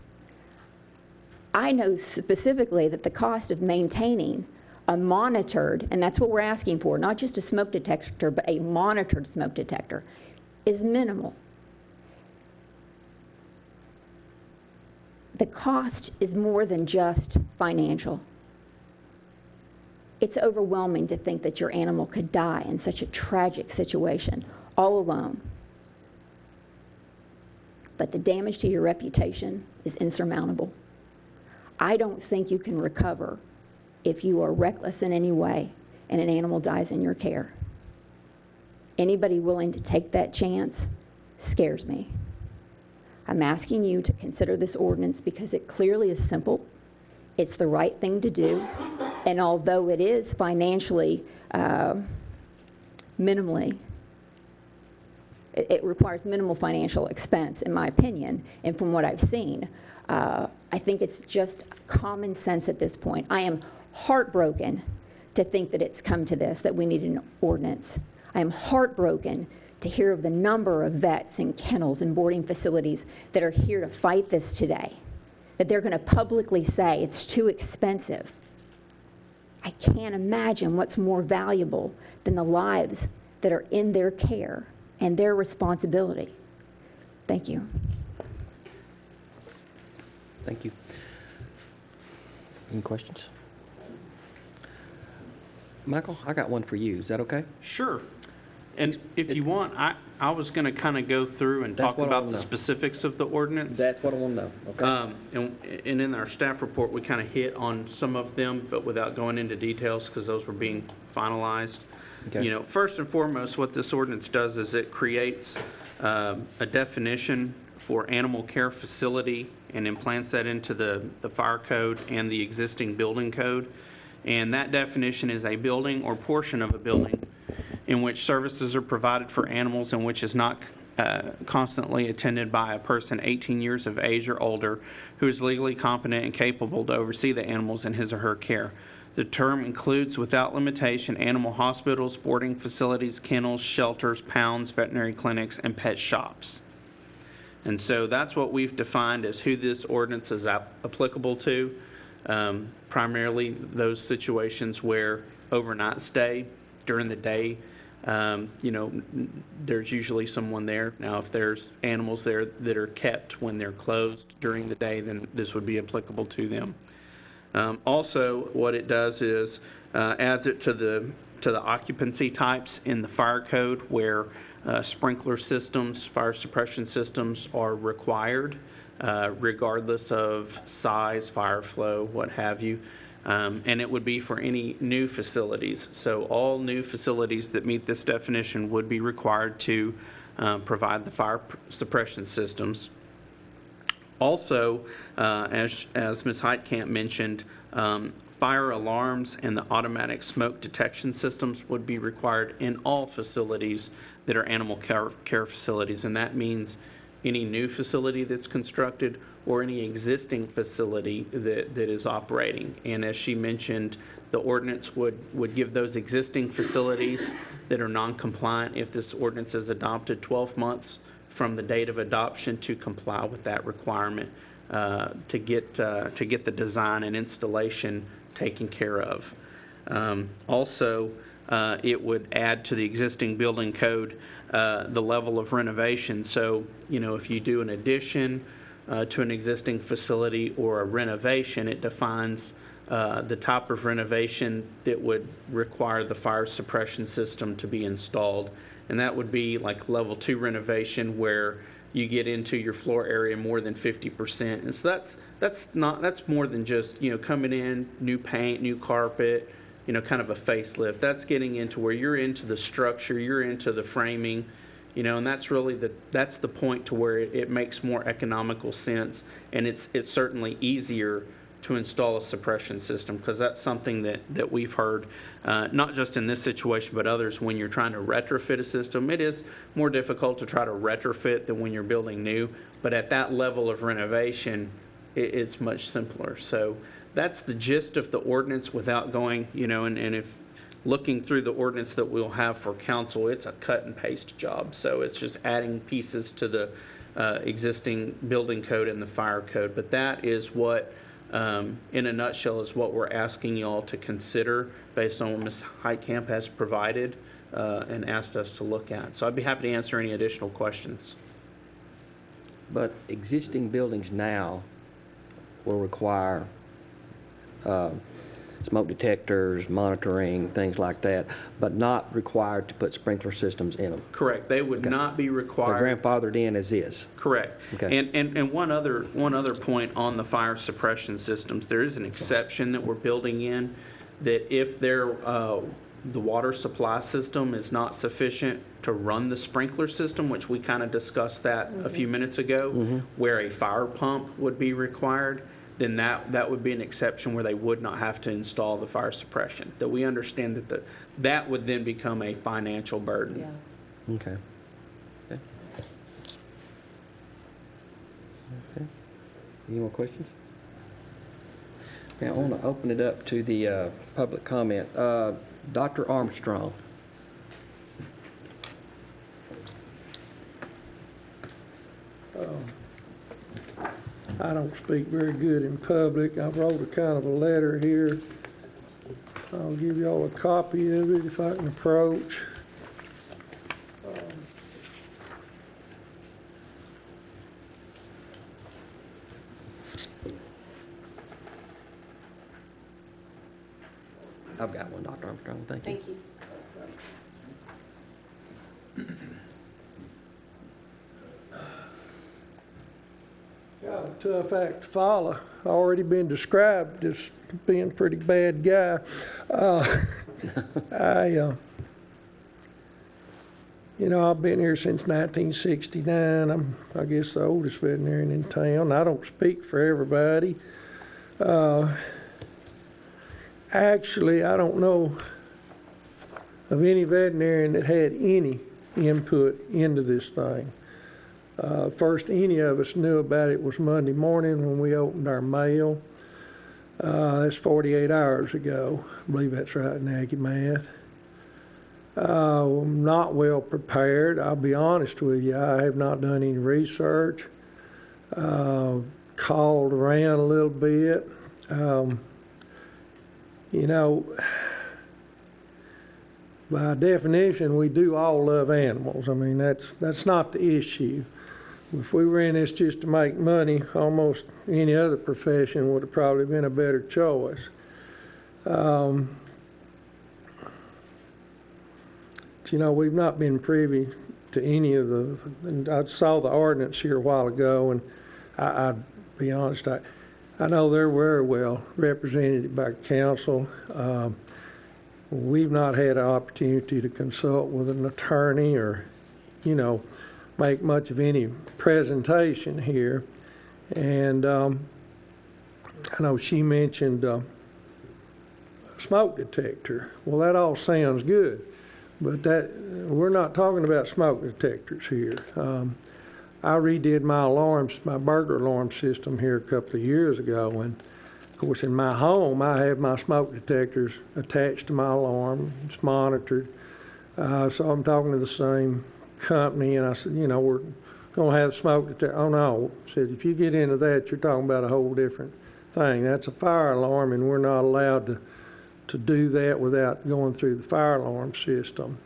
Speaker 8: I know specifically that the cost of maintaining a monitored, and that's what we're asking for, not just a smoke detector, but a monitored smoke detector, is minimal. The cost is more than just financial. It's overwhelming to think that your animal could die in such a tragic situation, all alone. But the damage to your reputation is insurmountable. I don't think you can recover if you are reckless in any way and an animal dies in your care. Anybody willing to take that chance scares me. I'm asking you to consider this ordinance because it clearly is simple. It's the right thing to do. And although it is financially minimally, it requires minimal financial expense, in my opinion, and from what I've seen, I think it's just common sense at this point. I am heartbroken to think that it's come to this, that we need an ordinance. I am heartbroken to hear of the number of vets and kennels and boarding facilities that are here to fight this today, that they're going to publicly say it's too expensive. I can't imagine what's more valuable than the lives that are in their care and their responsibility. Thank you.
Speaker 1: Thank you. Any questions? Michael, I got one for you. Is that okay?
Speaker 5: Sure. And if you want, I was going to kind of go through and
Speaker 1: That's
Speaker 5: talk
Speaker 1: what I
Speaker 5: about
Speaker 1: wanna
Speaker 5: the
Speaker 1: know.
Speaker 5: specifics of the ordinance.
Speaker 1: That's what I want to know, okay?
Speaker 5: And in our staff report, we kind of hit on some of them, but without going into details because those were being finalized.
Speaker 1: Okay.
Speaker 5: You know, first and foremost, what this ordinance does is it creates a definition for animal care facility and implants that into the fire code and the existing building code. And that definition is a building or portion of a building in which services are provided for animals and which is not constantly attended by a person 18 years of age or older who is legally competent and capable to oversee the animals in his or her care. The term includes, without limitation, animal hospitals, boarding facilities, kennels, shelters, pounds, veterinary clinics, and pet shops. And so that's what we've defined as who this ordinance is applicable to. Primarily those situations where overnight stay during the day, you know, there's usually someone there. Now, if there's animals there that are kept when they're closed during the day, then this would be applicable to them. Also, what it does is adds it to the occupancy types in the fire code where sprinkler systems, fire suppression systems are required, regardless of size, fire flow, what have you. And it would be for any new facilities. So all new facilities that meet this definition would be required to provide the fire suppression systems. Also, as Ms. Heitkamp mentioned, fire alarms and the automatic smoke detection systems would be required in all facilities that are animal care facilities. And that means any new facility that's constructed or any existing facility that is operating. And as she mentioned, the ordinance would give those existing facilities that are non-compliant, if this ordinance is adopted, 12 months from the date of adoption to comply with that requirement to get the design and installation taken care of. Also, it would add to the existing building code the level of renovation. So, you know, if you do an addition to an existing facility or a renovation, it defines the type of renovation that would require the fire suppression system to be installed. And that would be like level 2 renovation where you get into your floor area more than 50%. And so that's more than just, you know, coming in, new paint, new carpet, you know, kind of a facelift. That's getting into where you're into the structure, you're into the framing, you know, and that's really that's the point to where it makes more economical sense, and it's certainly easier to install a suppression system, because that's something that we've heard, not just in this situation, but others. When you're trying to retrofit a system, it is more difficult to try to retrofit than when you're building new, but at that level of renovation, it's much simpler. So that's the gist of the ordinance without going, you know, and if looking through the ordinance that we'll have for council, it's a cut and paste job. So it's just adding pieces to the existing building code and the fire code. But that is what, in a nutshell, is what we're asking you all to consider based on what Ms. Heitkamp has provided and asked us to look at. So I'd be happy to answer any additional questions.
Speaker 1: But existing buildings now will require smoke detectors, monitoring, things like that, but not required to put sprinkler systems in them.
Speaker 5: Correct. They would not be
Speaker 1: They're
Speaker 5: required.
Speaker 1: grandfathered in as is.
Speaker 5: Correct.
Speaker 1: Okay.
Speaker 5: And one other point on the fire suppression systems, there is an exception that we're building in, that if the water supply system is not sufficient to run the sprinkler system, which we kind of discussed that a few minutes ago, where a fire pump would be required, then that would be an exception where they would not have to install the fire suppression. That we understand that that would then become a financial burden.
Speaker 3: Yeah.
Speaker 1: Okay. Okay. Okay. Any more questions? Okay, I want to open it up to the public comment. Dr. Armstrong.
Speaker 7: I don't speak very good in public. I wrote a kind of a letter here. I'll give you all a copy of it if I can approach.
Speaker 1: I've got one, Dr. Armstrong. Thank you.
Speaker 3: Thank you.
Speaker 7: Got a tough act to follow. Already been described as being a pretty bad guy. I've been here since 1969. I'm, I guess, the oldest veterinarian in town. I don't speak for everybody. Actually, I don't know of any veterinarian that had any input into this thing. First any of us knew about it was Monday morning when we opened our mail. That's 48 hours ago. I believe that's right in Aggie math. I'm not well prepared. I'll be honest with you. I have not done any research. Called around a little bit. By definition, we do all love animals. I mean, that's not the issue. If we were in this just to make money, almost any other profession would have probably been a better choice. We've not been privy to any of and I saw the ordinance here a while ago, and I'll be honest, I know they're very well represented by council. We've not had an opportunity to consult with an attorney or, make much of any presentation here. And I know she mentioned smoke detector. Well, that all sounds good, but we're not talking about smoke detectors here. I redid my burglar alarm system here a couple of years ago, and of course in my home I have my smoke detectors attached to my alarm. It's monitored. So I'm talking to the same company, and I said, we're going to have smoke detector. Oh no, I said, if you get into that, you're talking about a whole different thing. That's a fire alarm, and we're not allowed to do that without going through the fire alarm system.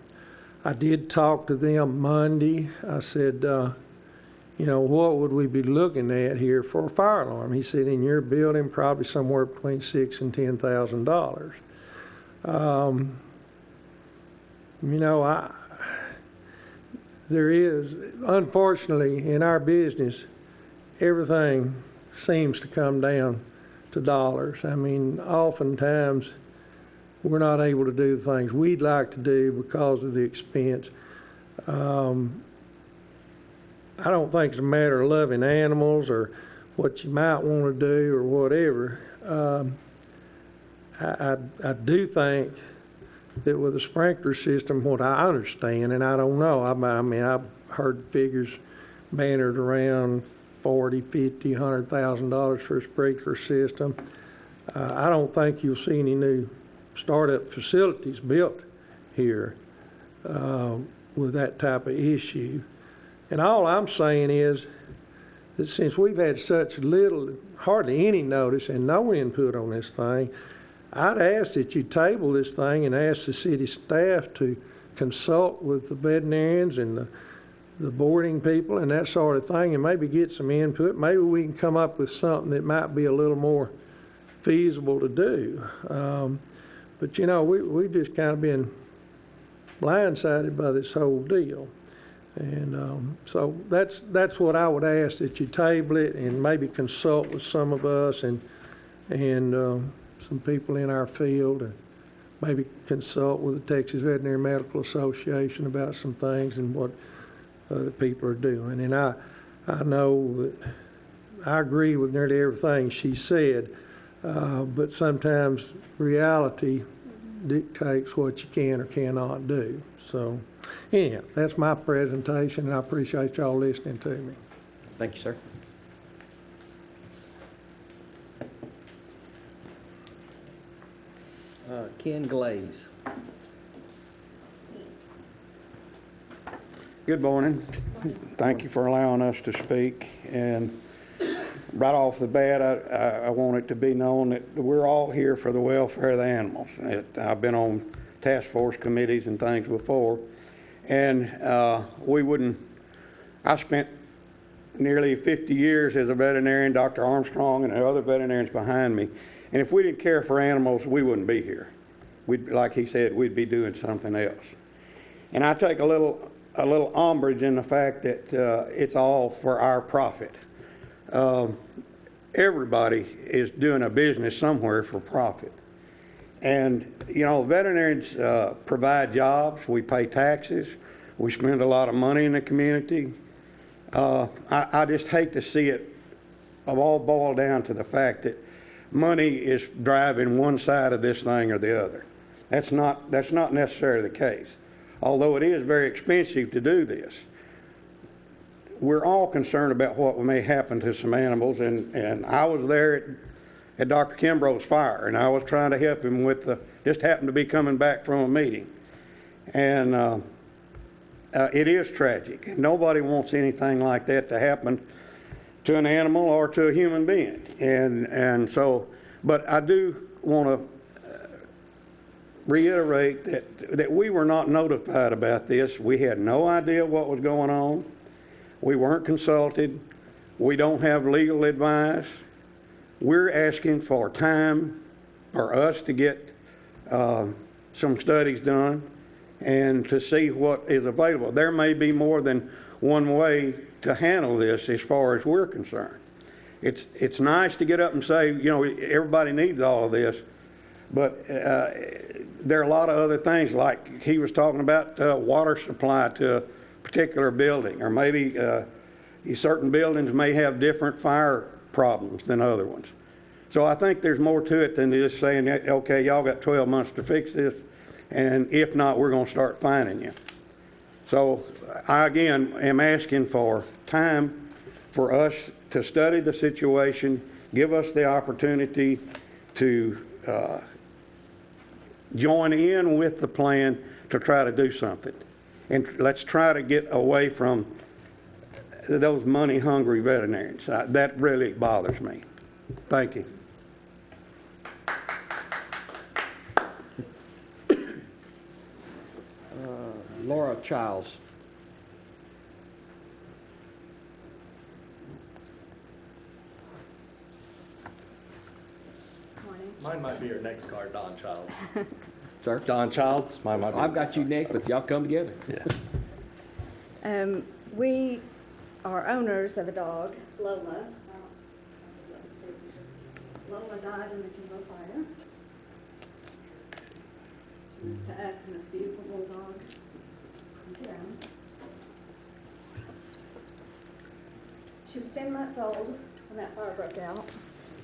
Speaker 7: I did talk to them Monday. I said, what would we be looking at here for a fire alarm? He said, in your building, probably somewhere between $6,000 and $10,000. There is, unfortunately, in our business, everything seems to come down to dollars. I mean, oftentimes, we're not able to do the things we'd like to do because of the expense. I don't think it's a matter of loving animals or what you might want to do or whatever. I do think that with a sprinkler system, what I understand, and I don't know, I mean, I've heard figures bannered around $40,000, $50,000, $100,000 for a sprinkler system. I don't think you'll see any new startup facilities built here with that type of issue. And all I'm saying is that since we've had such little, hardly any notice and no input on this thing, I'd ask that you table this thing and ask the city staff to consult with the veterinarians and the boarding people and that sort of thing, and maybe get some input. Maybe we can come up with something that might be a little more feasible to do. But we've just kind of been blindsided by this whole deal. And so that's what I would ask, that you table it and maybe consult with some of us and some people in our field, and maybe consult with the Texas Veterinary Medical Association about some things and what other people are doing. And I know that I agree with nearly everything she said, but sometimes reality dictates what you can or cannot do. So, anyhow, that's my presentation, and I appreciate y'all listening to me.
Speaker 1: Thank you, sir. Ken Glaze.
Speaker 9: Good morning. Thank you for allowing us to speak. And right off the bat, I want it to be known that we're all here for the welfare of the animals. I've been on task force committees and things before, and I spent nearly 50 years as a veterinarian, Dr. Armstrong and other veterinarians behind me, and if we didn't care for animals, we wouldn't be here. Like he said, we'd be doing something else. And I take a little umbrage in the fact that it's all for our profit. Everybody is doing a business somewhere for profit. And, you know, veterinarians provide jobs, we pay taxes, we spend a lot of money in the community. I just hate to see it all boil down to the fact that money is driving one side of this thing or the other. That's not necessarily the case. Although it is very expensive to do this, we're all concerned about what may happen to some animals, and I was there at Dr. Kimbrough's fire, and I was trying to help him with just happened to be coming back from a meeting. And it is tragic, and nobody wants anything like that to happen to an animal or to a human being. And so, but I do want to reiterate that we were not notified about this. We had no idea what was going on. We weren't consulted. We don't have legal advice. We're asking for time for us to get some studies done and to see what is available. There may be more than one way to handle this as far as we're concerned. It's nice to get up and say, you know, everybody needs all of this, but there are a lot of other things, like he was talking about water supply to a particular building, or maybe certain buildings may have different fire problems than other ones. So I think there's more to it than just saying, okay, y'all got 12 months to fix this, and if not, we're going to start fining you. So I, again, am asking for time for us to study the situation, give us the opportunity to join in with the plan to try to do something. And let's try to get away from those money-hungry veterinarians. That really bothers me. Thank you.
Speaker 1: Laura Childs.
Speaker 4: Mine might be your next card, Don Childs.
Speaker 1: Sir?
Speaker 4: Don Childs, mine might be.
Speaker 1: I've got you next, but y'all come together.
Speaker 4: Yeah.
Speaker 10: We are owners of a dog, Lola. Lola died in the Kimbrough fire. She was to us the most beautiful little dog. Yeah. She was 10 months old when that fire broke out,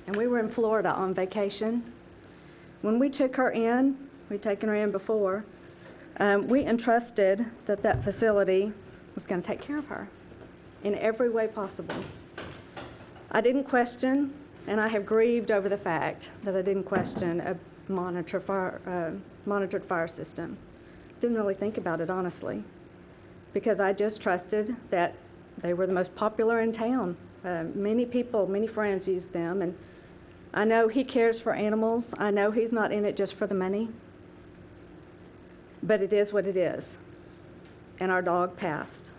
Speaker 10: and we were in Florida on vacation. When we took her in, we'd taken her in before, we entrusted that facility was going to take care of her in every way possible. I didn't question, and I have grieved over the fact that I didn't question a monitored fire system. Didn't really think about it, honestly, because I just trusted that they were the most popular in town. Many people, many friends use them, and I know he cares for animals. I know he's not in it just for the money, but it is what it is, and our dog passed.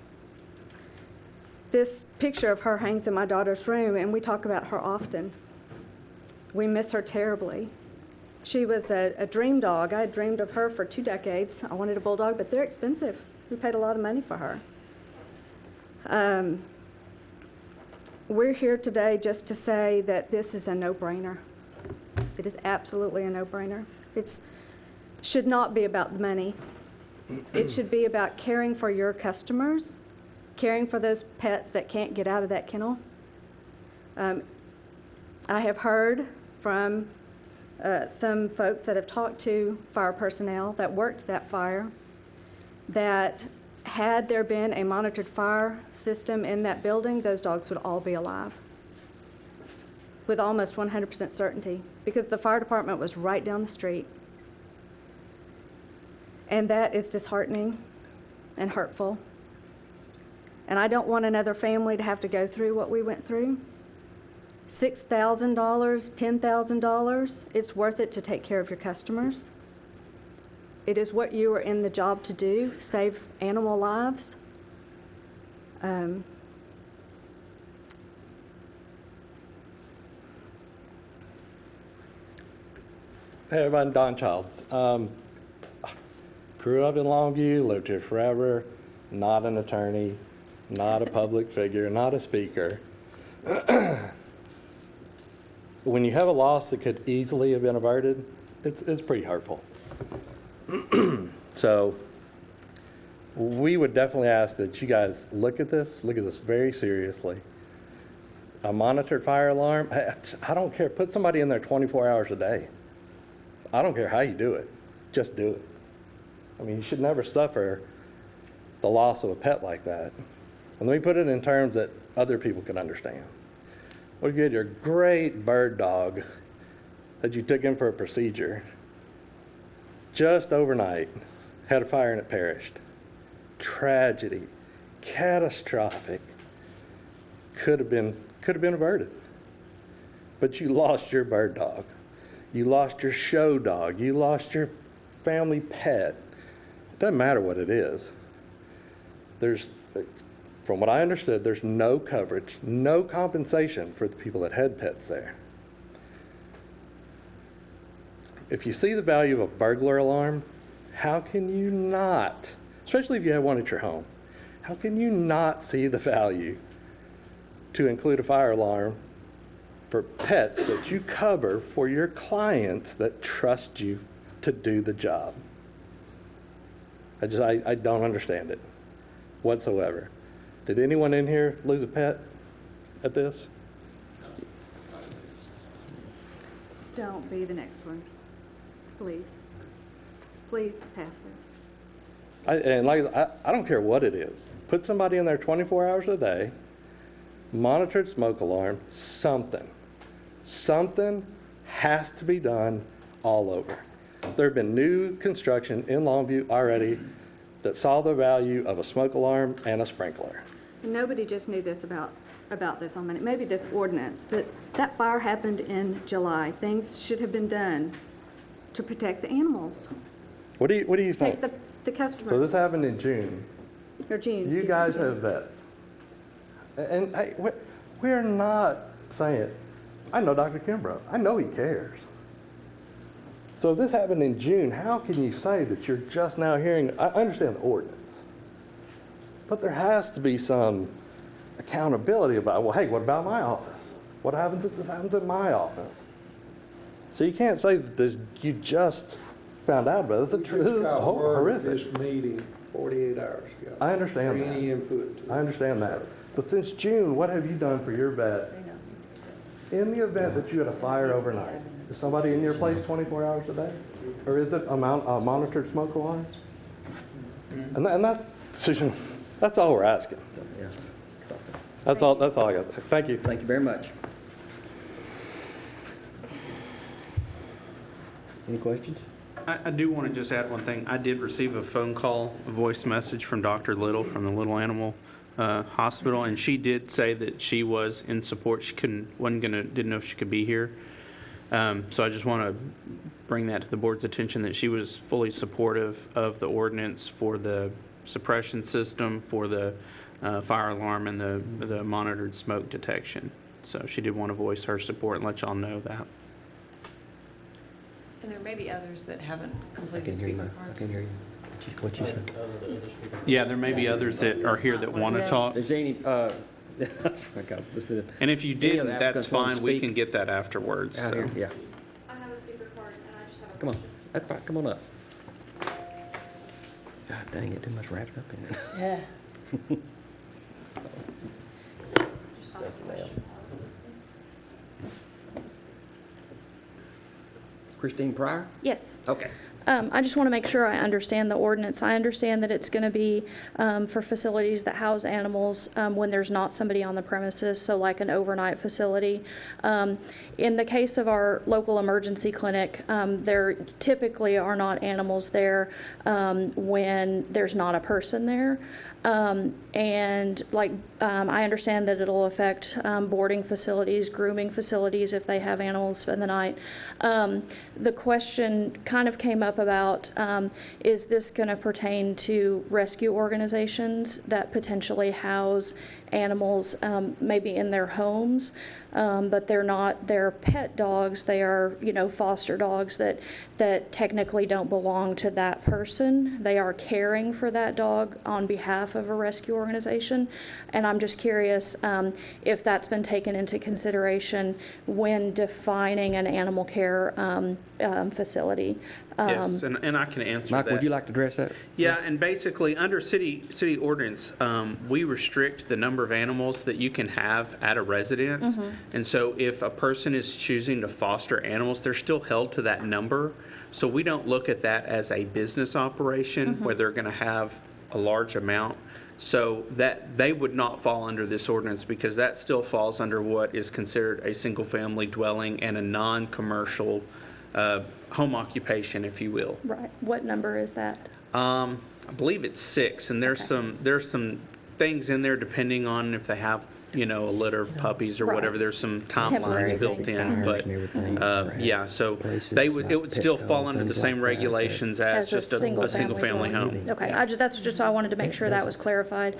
Speaker 10: This picture of her hangs in my daughter's room, and we talk about her often. We miss her terribly. She was a dream dog. I had dreamed of her for 2 decades. I wanted a bulldog, but they're expensive. We paid a lot of money for her. We're here today just to say that this is a no-brainer. It is absolutely a no-brainer. It should not be about the money. It should be about caring for your customers, caring for those pets that can't get out of that kennel. I have heard from some folks that have talked to fire personnel that worked that fire, that had there been a monitored fire system in that building, those dogs would all be alive with almost 100% certainty, because the fire department was right down the street. And that is disheartening and hurtful. And I don't want another family to have to go through what we went through. $6,000, $10,000, it's worth it to take care of your customers. It is what you are in the job to do, save animal lives.
Speaker 11: Hey everybody, Don Childs. Grew up in Longview, lived here forever, not an attorney, not a public figure, not a speaker. When you have a loss that could easily have been averted, it's pretty hurtful. So we would definitely ask that you guys look at this very seriously. A monitored fire alarm, I don't care, put somebody in there 24 hours a day. I don't care how you do it, just do it. I mean, you should never suffer the loss of a pet like that. And let me put it in terms that other people can understand. What if you had your great bird dog that you took in for a procedure, just overnight, had a fire and it perished? Tragedy, catastrophic, could have been averted. But you lost your bird dog. You lost your show dog. You lost your family pet. It doesn't matter what it is. From what I understood, there's no coverage, no compensation for the people that had pets there. If you see the value of a burglar alarm, how can you not, especially if you have one at your home, how can you not see the value to include a fire alarm for pets that you cover for your clients that trust you to do the job? I don't understand it whatsoever. Did anyone in here lose a pet at this?
Speaker 10: Don't be the next one. Please. Please pass this.
Speaker 11: I don't care what it is. Put somebody in there 24 hours a day, monitored smoke alarm, something. Something has to be done all over. There have been new construction in Longview already that saw the value of a smoke alarm and a sprinkler.
Speaker 10: Nobody just knew this about this on Monday, maybe this ordinance, but that fire happened in July. Things should have been done to protect the animals.
Speaker 11: What do you think?
Speaker 10: Protect the customers.
Speaker 11: So this happened in June.
Speaker 10: Or June.
Speaker 11: You guys have vets. And hey, we're not saying, I know Dr. Kimbrough. I know he cares. So if this happened in June, how can you say that you're just now hearing, I understand the ordinance, but there has to be some accountability about, well, hey, what about my office? What happens if this happens in my office? So you can't say that you just found out about it. This is horrific.
Speaker 7: This meeting 48 hours ago.
Speaker 11: I understand that.
Speaker 7: Any input?
Speaker 11: I understand that. But since June, what have you done for your vet? In the event that you had a fire overnight, is somebody in your place 24 hours a day? Or is it a monitored smoke alarm? And that's all we're asking.
Speaker 1: Yeah.
Speaker 11: That's all I got. Thank you.
Speaker 1: Thank you very much. Any questions?
Speaker 5: I do want to just add one thing. I did receive a phone call, a voice message from Dr. Little from the Little Animal Hospital, and she did say that she was in support. She didn't know if she could be here. So I just want to bring that to the board's attention, that she was fully supportive of the ordinance for the suppression system, for the fire alarm, and the monitored smoke detection. So she did want to voice her support and let y'all know that.
Speaker 12: And there may be others that haven't
Speaker 1: I
Speaker 12: completed
Speaker 1: can hear you.
Speaker 12: speaker
Speaker 1: I
Speaker 12: cards.
Speaker 1: can hear you. What you said?
Speaker 5: Yeah, there may be others that are here that want to talk.
Speaker 1: Is there any, okay, let's do it.
Speaker 5: And if you
Speaker 1: Any of
Speaker 5: didn't,
Speaker 1: the
Speaker 5: that's
Speaker 1: applicants want to
Speaker 5: fine. We
Speaker 1: speak?
Speaker 5: can get that afterwards.
Speaker 1: Out here,
Speaker 5: So.
Speaker 1: yeah.
Speaker 12: I have a speaker card, and I just have a
Speaker 1: Come on,
Speaker 12: question.
Speaker 1: that's fine, come on up. God dang it, too much wrapped up in it.
Speaker 12: Yeah. Just have a question. I was listening.
Speaker 1: Christine Pryor?
Speaker 13: Yes.
Speaker 1: Okay.
Speaker 13: I just want to make sure I understand the ordinance. I understand that it's going to be for facilities that house animals when there's not somebody on the premises, so like an overnight facility. In the case of our local emergency clinic, there typically are not animals there when there's not a person there. And like, I understand that it'll affect boarding facilities, grooming facilities if they have animals spend the night. The question kind of came up about, is this going to pertain to rescue organizations that potentially house animals maybe in their homes, but they're pet dogs, they are, foster dogs that technically don't belong to that person. They are caring for that dog on behalf of a rescue organization. And I'm just curious if that's been taken into consideration when defining an animal care facility.
Speaker 5: Yes, and I can answer that.
Speaker 1: Michael, would you like to address that?
Speaker 5: Yeah, and basically, under city ordinance, we restrict the number of animals that you can have at a residence. And so if a person is choosing to foster animals, they're still held to that number. So we don't look at that as a business operation where they're going to have a large amount. So that they would not fall under this ordinance because that still falls under what is considered a single-family dwelling and a non-commercial home occupation, if you will.
Speaker 13: Right. What number is that?
Speaker 5: I believe it's 6, and there's some things in there depending on if they have, a litter of puppies or whatever. There's some
Speaker 13: Temporary
Speaker 5: timelines built
Speaker 13: things,
Speaker 5: in, but yeah. So it would still fall under the same regulations as just a single-family home.
Speaker 13: Okay, that's just, I wanted to make sure that was clarified.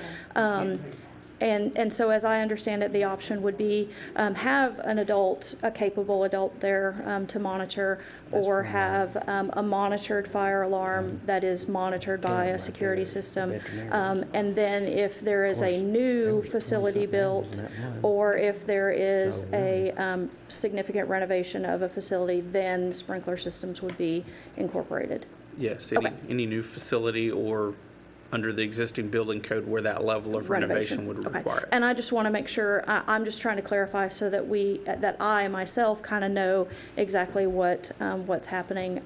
Speaker 13: And so as I understand it, the option would be have a capable adult there to monitor, or have a monitored fire alarm that is monitored by a security system. And then if there is a new facility built, or if there is a significant renovation of a facility, then sprinkler systems would be incorporated.
Speaker 5: Yes,
Speaker 13: Okay.
Speaker 5: any new facility or under the existing building code where that level of renovation would
Speaker 13: Okay.
Speaker 5: require it.
Speaker 13: And I just want to make sure, I'm just trying to clarify so that that I myself kind of know exactly what's happening.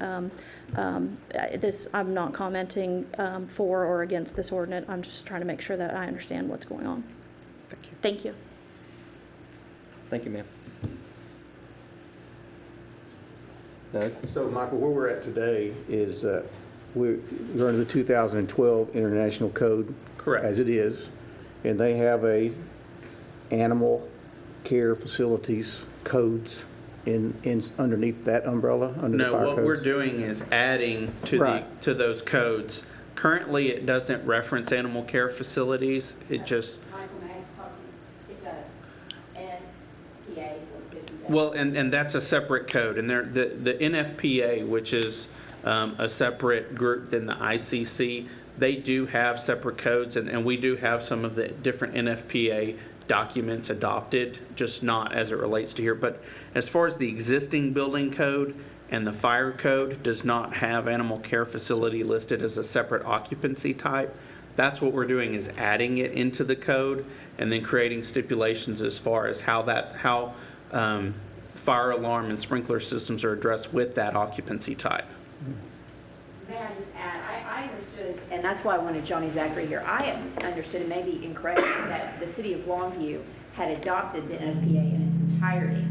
Speaker 13: I'm not commenting for or against this ordinance. I'm just trying to make sure that I understand what's going on.
Speaker 5: Thank you.
Speaker 13: Thank you.
Speaker 1: Thank you, ma'am. Doug?
Speaker 14: So, Michael, where we're at today is we're under the 2012 International Code.
Speaker 5: Correct.
Speaker 14: As it is, and they have a animal care facilities codes in underneath that umbrella, under the
Speaker 5: No,
Speaker 14: fire
Speaker 5: what
Speaker 14: codes?
Speaker 5: we're doing is adding to
Speaker 14: Right.
Speaker 5: to those codes. Currently, it doesn't reference animal care facilities. It just,
Speaker 8: It does. And PA 150 does.
Speaker 5: well, and that's a separate code. And the NFPA, which is a separate group than the ICC, they do have separate codes, and we do have some of the different NFPA documents adopted, just not as it relates to here. But as far as the existing building code and the fire code does not have animal care facility listed as a separate occupancy type, that's what we're doing, is adding it into the code and then creating stipulations as far as how fire alarm and sprinkler systems are addressed with that occupancy type.
Speaker 8: May I just add, I understood, and that's why I wanted Johnny Zachary here. I understood, and maybe incorrect, that the city of Longview had adopted the NFPA in its entirety.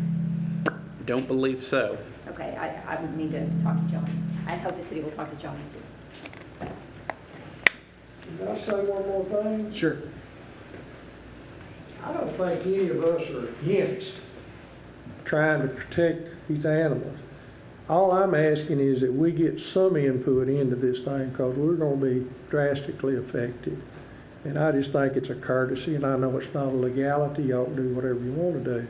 Speaker 5: Don't believe so.
Speaker 8: Okay, I would need to talk to Johnny. I hope the city will talk to Johnny too.
Speaker 7: Can I say one more thing?
Speaker 1: Sure.
Speaker 7: I don't think any of us are against trying to protect these animals. All I'm asking is that we get some input into this thing, because we're going to be drastically affected. And I just think it's a courtesy, and I know it's not a legality. Y'all can do whatever you want to do.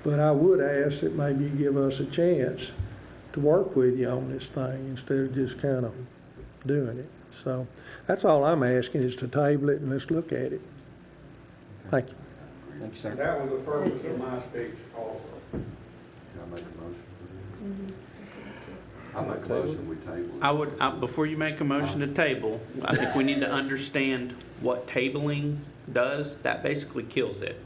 Speaker 7: But I would ask that maybe you give us a chance to work with you on this thing instead of just kind of doing it. So that's all I'm asking, is to table it and let's look at it. Thank you.
Speaker 1: Thank you, sir.
Speaker 9: That was the purpose of my speech also.
Speaker 15: Can I make a motion? I make a motion, we table it.
Speaker 5: I would, before you make a motion to table, I think we need to understand what tabling does. That basically kills it.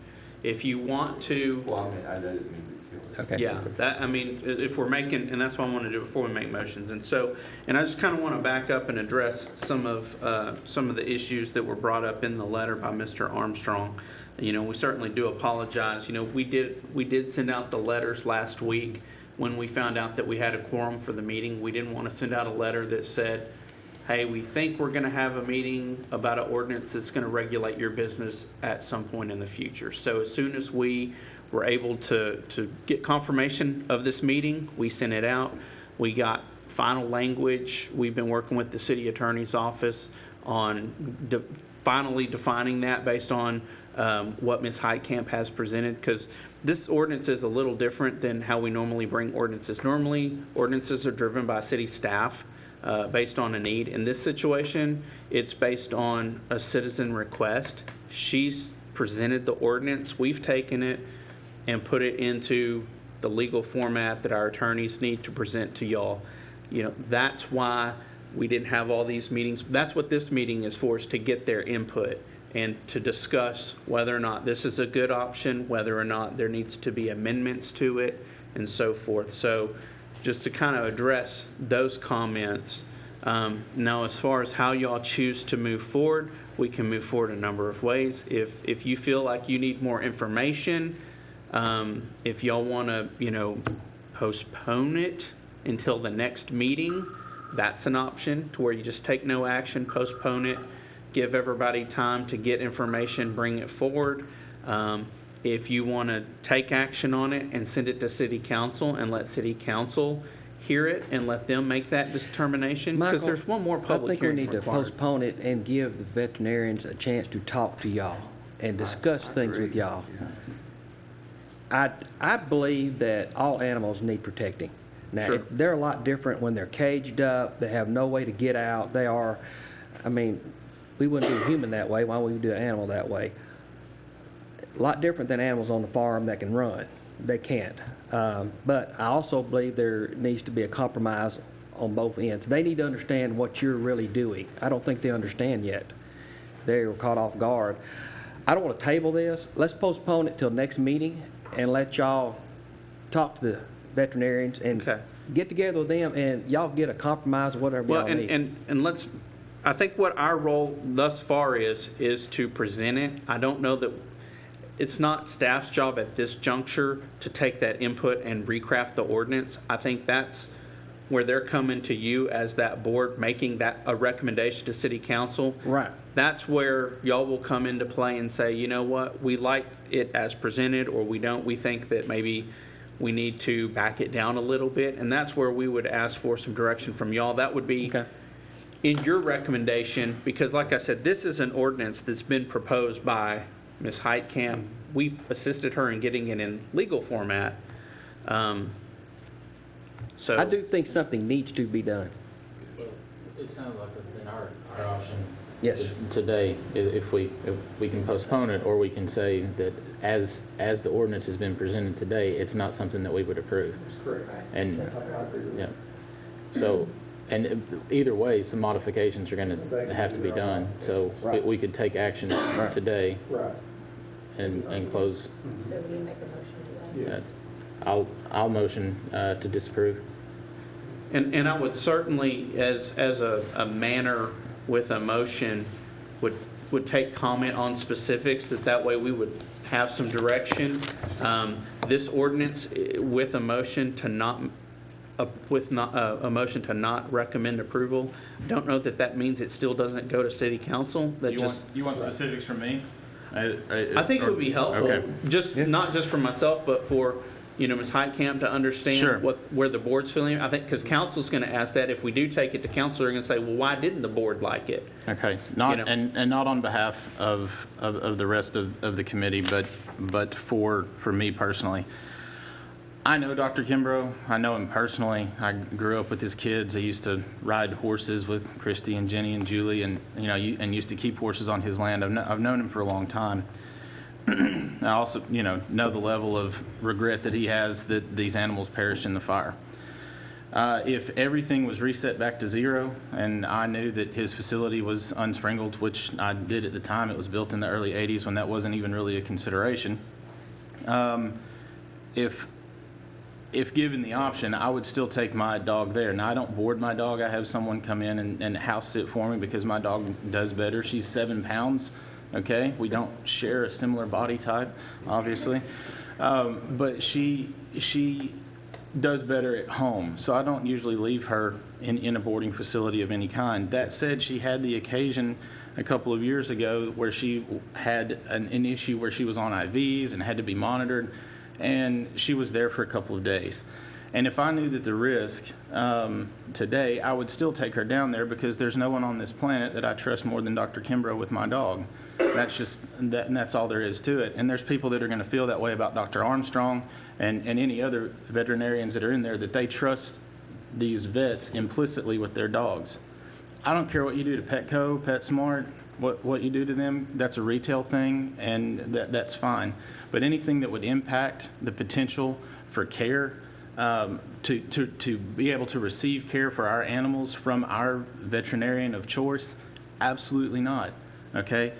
Speaker 5: If you want to,
Speaker 15: Well, I didn't mean to kill
Speaker 1: Okay.
Speaker 5: Yeah, that, I mean, if we're making, and that's what I want to do before we make motions. And so, and I just kind of want to back up and address some of the issues that were brought up in the letter by Mr. Armstrong. You know, we certainly do apologize. You know, we did send out the letters last week when we found out that we had a quorum for the meeting. We didn't want to send out a letter that said, hey, we think we're going to have a meeting about an ordinance that's going to regulate your business at some point in the future. So as soon as we were able to get confirmation of this meeting, we sent it out. We got final language. We've been working with the city attorney's office on finally defining that based on what Ms. Heitkamp has presented, because this ordinance is a little different than how we normally bring ordinances. Normally, ordinances are driven by city staff based on a need. In this situation, it's based on a citizen request. She's presented the ordinance. We've taken it and put it into the legal format that our attorneys need to present to y'all. You know, that's why we didn't have all these meetings. That's what this meeting is for, is to get their input and to discuss whether or not this is a good option, whether or not there needs to be amendments to it, and so forth. So just to kind of address those comments. Now, as far as how y'all choose to move forward, we can move forward a number of ways. If you feel like you need more information, if y'all want to, you know, postpone it until the next meeting, that's an option, to where you just take no action, postpone it, give everybody time to get information, bring it forward. If you want to take action on it and send it to city council and let city council hear it and let them make that determination, because
Speaker 1: Michael,
Speaker 5: there's one more public hearing
Speaker 1: I think we need
Speaker 5: required.
Speaker 1: to postpone it and give the veterinarians a chance to talk to y'all and discuss things with y'all. I believe that all animals need protecting. Now,
Speaker 5: Sure.
Speaker 1: they're a lot different when they're caged up, they have no way to get out, they are, I mean, we wouldn't do a human that way, why would we do an animal that way? A lot different than animals on the farm that can run. They can't. But I also believe there needs to be a compromise on both ends. They need to understand what you're really doing. I don't think they understand yet. They were caught off guard. I don't want to table this. Let's postpone it till next meeting and let y'all talk to the veterinarians and get together with them, and y'all get a compromise of whatever y'all need.
Speaker 5: And let's, I think what our role thus far is to present it. I don't know that, it's not staff's job at this juncture to take that input and recraft the ordinance. I think that's where they're coming to you as that board, making that a recommendation to city council.
Speaker 1: Right.
Speaker 5: That's where y'all will come into play and say, you know what, we like it as presented, or we don't. We think that maybe we need to back it down a little bit. And that's where we would ask for some direction from y'all. That would be in your recommendation, because like I said, this is an ordinance that's been proposed by Ms. Heitkamp. We've assisted her in getting it in legal format. So
Speaker 1: I do think something needs to be done.
Speaker 2: It sounds like in our option
Speaker 1: Yes.
Speaker 2: today, if we can postpone it, or we can say that as the ordinance has been presented today, it's not something that we would approve.
Speaker 15: That's correct.
Speaker 2: And, yeah. So, and either way, some modifications are going to have to be done. So we could take action today and close.
Speaker 3: So will you make a motion to that?
Speaker 2: I'll motion to disapprove.
Speaker 5: And I would certainly, as a manner with a motion, would take comment on specifics, that way we would have some direction. This ordinance with a motion to not, a motion to not recommend approval, don't know that means it still doesn't go to city council. That
Speaker 2: You want specifics from me?
Speaker 5: I think it would be helpful,
Speaker 2: Okay.
Speaker 5: not just for myself, but for, Ms. Heitkamp to understand
Speaker 2: Sure.
Speaker 5: where the board's feeling. I think, because council's going to ask that. If we do take it to council, they're going to say, well, why didn't the board like it?
Speaker 2: Okay, and not on behalf of the rest of the committee, but for me personally. I know Dr. Kimbrough. I know him personally. I grew up with his kids. I used to ride horses with Christy and Jenny and Julie, and and used to keep horses on his land. I've known him for a long time. I also, know the level of regret that he has that these animals perished in the fire. If everything was reset back to zero, and I knew that his facility was unsprinkled, which I did at the time, it was built in the early 80s when that wasn't even really a consideration. If if given the option, I would still take my dog there. Now, I don't board my dog. I have someone come in and house sit for me because my dog does better. She's 7 pounds, okay? We don't share a similar body type, obviously. But she does better at home, so I don't usually leave her in a boarding facility of any kind. That said, she had the occasion a couple of years ago where she had an issue where she was on IVs and had to be monitored, and she was there for a couple of days. And if I knew that the risk today, I would still take her down there because there's no one on this planet that I trust more than Dr. Kimbrough with my dog. That's just, and that's all there is to it. And there's people that are going to feel that way about Dr. Armstrong and any other veterinarians that are in there, that they trust these vets implicitly with their dogs. I don't care what you do to Petco, PetSmart, what you do to them, that's a retail thing, and that's fine. But anything that would impact the potential for care, to be able to receive care for our animals from our veterinarian of choice, absolutely not, okay?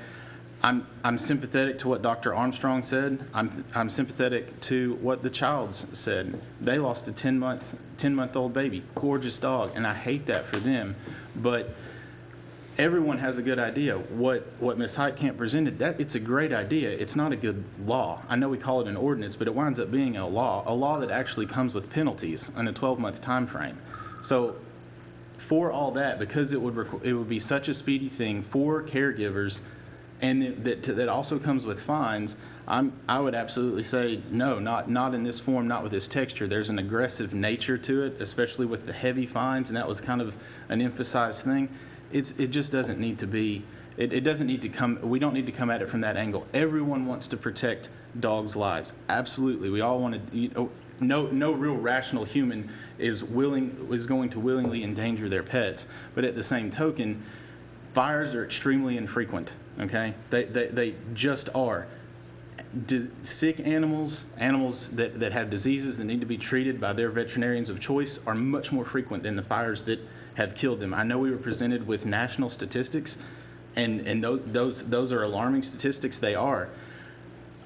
Speaker 2: I'm sympathetic to what Dr. Armstrong said. I'm sympathetic to what the Childs said. They lost a 10-month-old baby, gorgeous dog, and I hate that for them. But everyone has a good idea. What Ms. Heitkamp presented, it's a great idea. It's not a good law. I know we call it an ordinance, but it winds up being a law that actually comes with penalties in a 12-month time frame. So for all that, because it would be such a speedy thing for caregivers, and that also comes with fines, I would absolutely say no, not in this form, not with this texture. There's an aggressive nature to it, especially with the heavy fines, and that was kind of an emphasized thing. It just doesn't need to be. It doesn't need to come. We don't need to come at it from that angle. Everyone wants to protect dogs' lives. Absolutely, we all want to. No real rational human is going to willingly endanger their pets. But at the same token, fires are extremely infrequent. Okay, they just are. Sick animals that have diseases that need to be treated by their veterinarians of choice are much more frequent than the fires that have killed them. I know we were presented with national statistics, and those are alarming statistics. They are.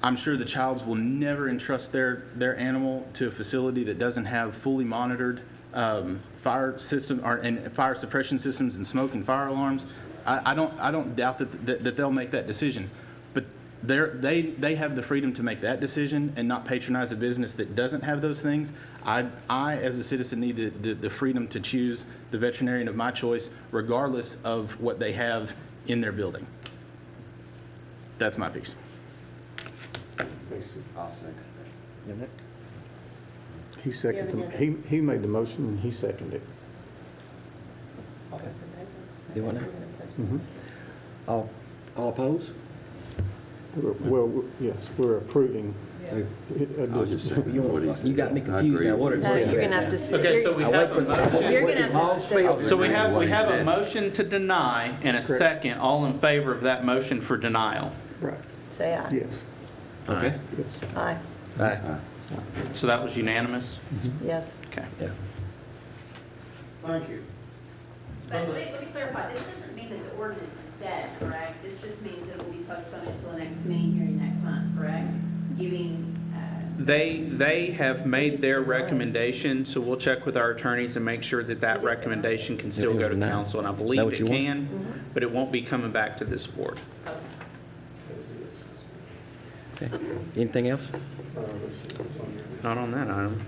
Speaker 2: I'm sure the Childs will never entrust their animal to a facility that doesn't have fully monitored fire system and fire suppression systems and smoke and fire alarms. I don't doubt that they'll make that decision, but they have the freedom to make that decision and not patronize a business that doesn't have those things. I as a citizen need the freedom to choose the veterinarian of my choice, regardless of what they have in their building. That's my piece.
Speaker 14: He seconded, he made the motion and he seconded it.
Speaker 1: Do you want to? All opposed?
Speaker 14: Well, yes, we're approving.
Speaker 1: You got me confused now. What are
Speaker 3: You're going to have to.
Speaker 5: Okay, so we have a motion.
Speaker 3: You're going to have to stay.
Speaker 5: So we have a motion to deny and a second. All in favor of that motion for denial?
Speaker 14: Right.
Speaker 3: Say aye.
Speaker 14: Yes.
Speaker 1: Okay.
Speaker 14: Yes.
Speaker 3: Aye.
Speaker 1: Aye.
Speaker 5: So that was unanimous?
Speaker 3: Yes.
Speaker 5: Okay.
Speaker 1: Yeah.
Speaker 9: Thank you.
Speaker 16: But let me clarify, this doesn't mean that the ordinance is dead, correct? This just means it will be postponed until the next committee hearing next month, correct? Giving,
Speaker 5: They have made their recommendation, so we'll check with our attorneys and make sure that recommendation can still go to council, and I believe
Speaker 1: what
Speaker 5: it
Speaker 1: you want?
Speaker 5: can, but it won't be coming back to this board.
Speaker 1: Okay. Anything else?
Speaker 5: Not on that item.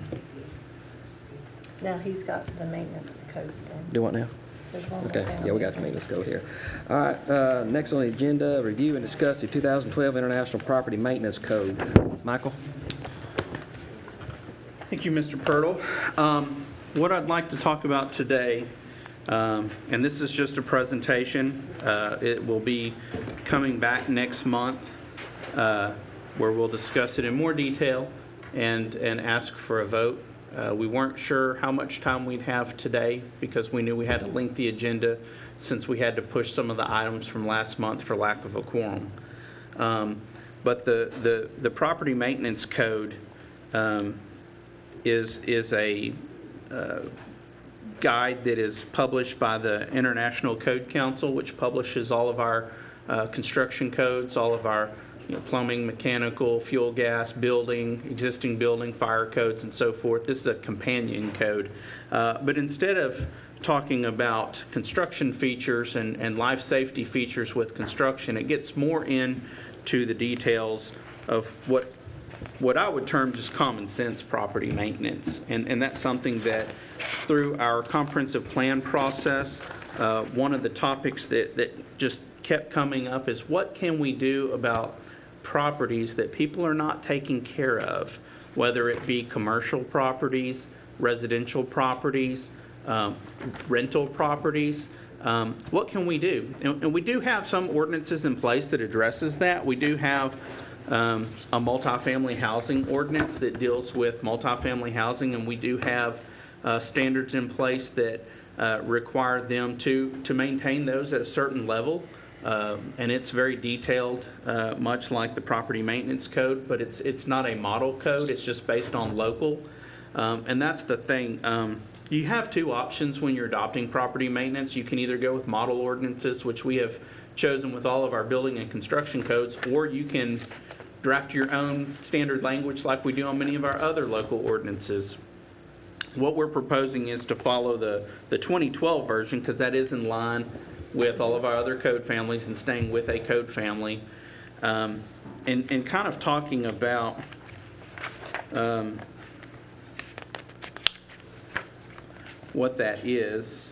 Speaker 3: Now he's got the maintenance code thing.
Speaker 1: Do what now?
Speaker 3: There's one more
Speaker 1: Okay,
Speaker 3: down
Speaker 1: yeah, we
Speaker 3: there.
Speaker 1: got your maintenance code here. All right, next on the agenda, review and discuss the 2012 International Property Maintenance Code. Michael?
Speaker 5: Thank you, Mr. Pirtle. What I'd like to talk about today, and this is just a presentation, it will be coming back next month where we'll discuss it in more detail and ask for a vote. We weren't sure how much time we'd have today because we knew we had a lengthy agenda since we had to push some of the items from last month for lack of a quorum. But the property maintenance code is a guide that is published by the International Code Council, which publishes all of our construction codes, all of our plumbing, mechanical, fuel, gas, building, existing building, fire codes, and so forth. This is a companion code. But instead of talking about construction features and life safety features with construction, it gets more into the details of what I would term just common sense property maintenance. And that's something that through our comprehensive plan process, one of the topics that just kept coming up is what can we do about properties that people are not taking care of, whether it be commercial properties, residential properties, rental properties. What can we do? And we do have some ordinances in place that addresses that. We do have a multifamily housing ordinance that deals with multifamily housing, and we do have standards in place that require them to maintain those at a certain level. And it's very detailed, much like the property maintenance code, but it's not a model code. It's just based on local. And that's the thing. You have two options when you're adopting property maintenance. You can either go with model ordinances, which we have chosen with all of our building and construction codes, or you can draft your own standard language like we do on many of our other local ordinances. What we're proposing is to follow the 2012 version, because that is in line with all of our other code families and staying with a code family, and kind of talking about what that is.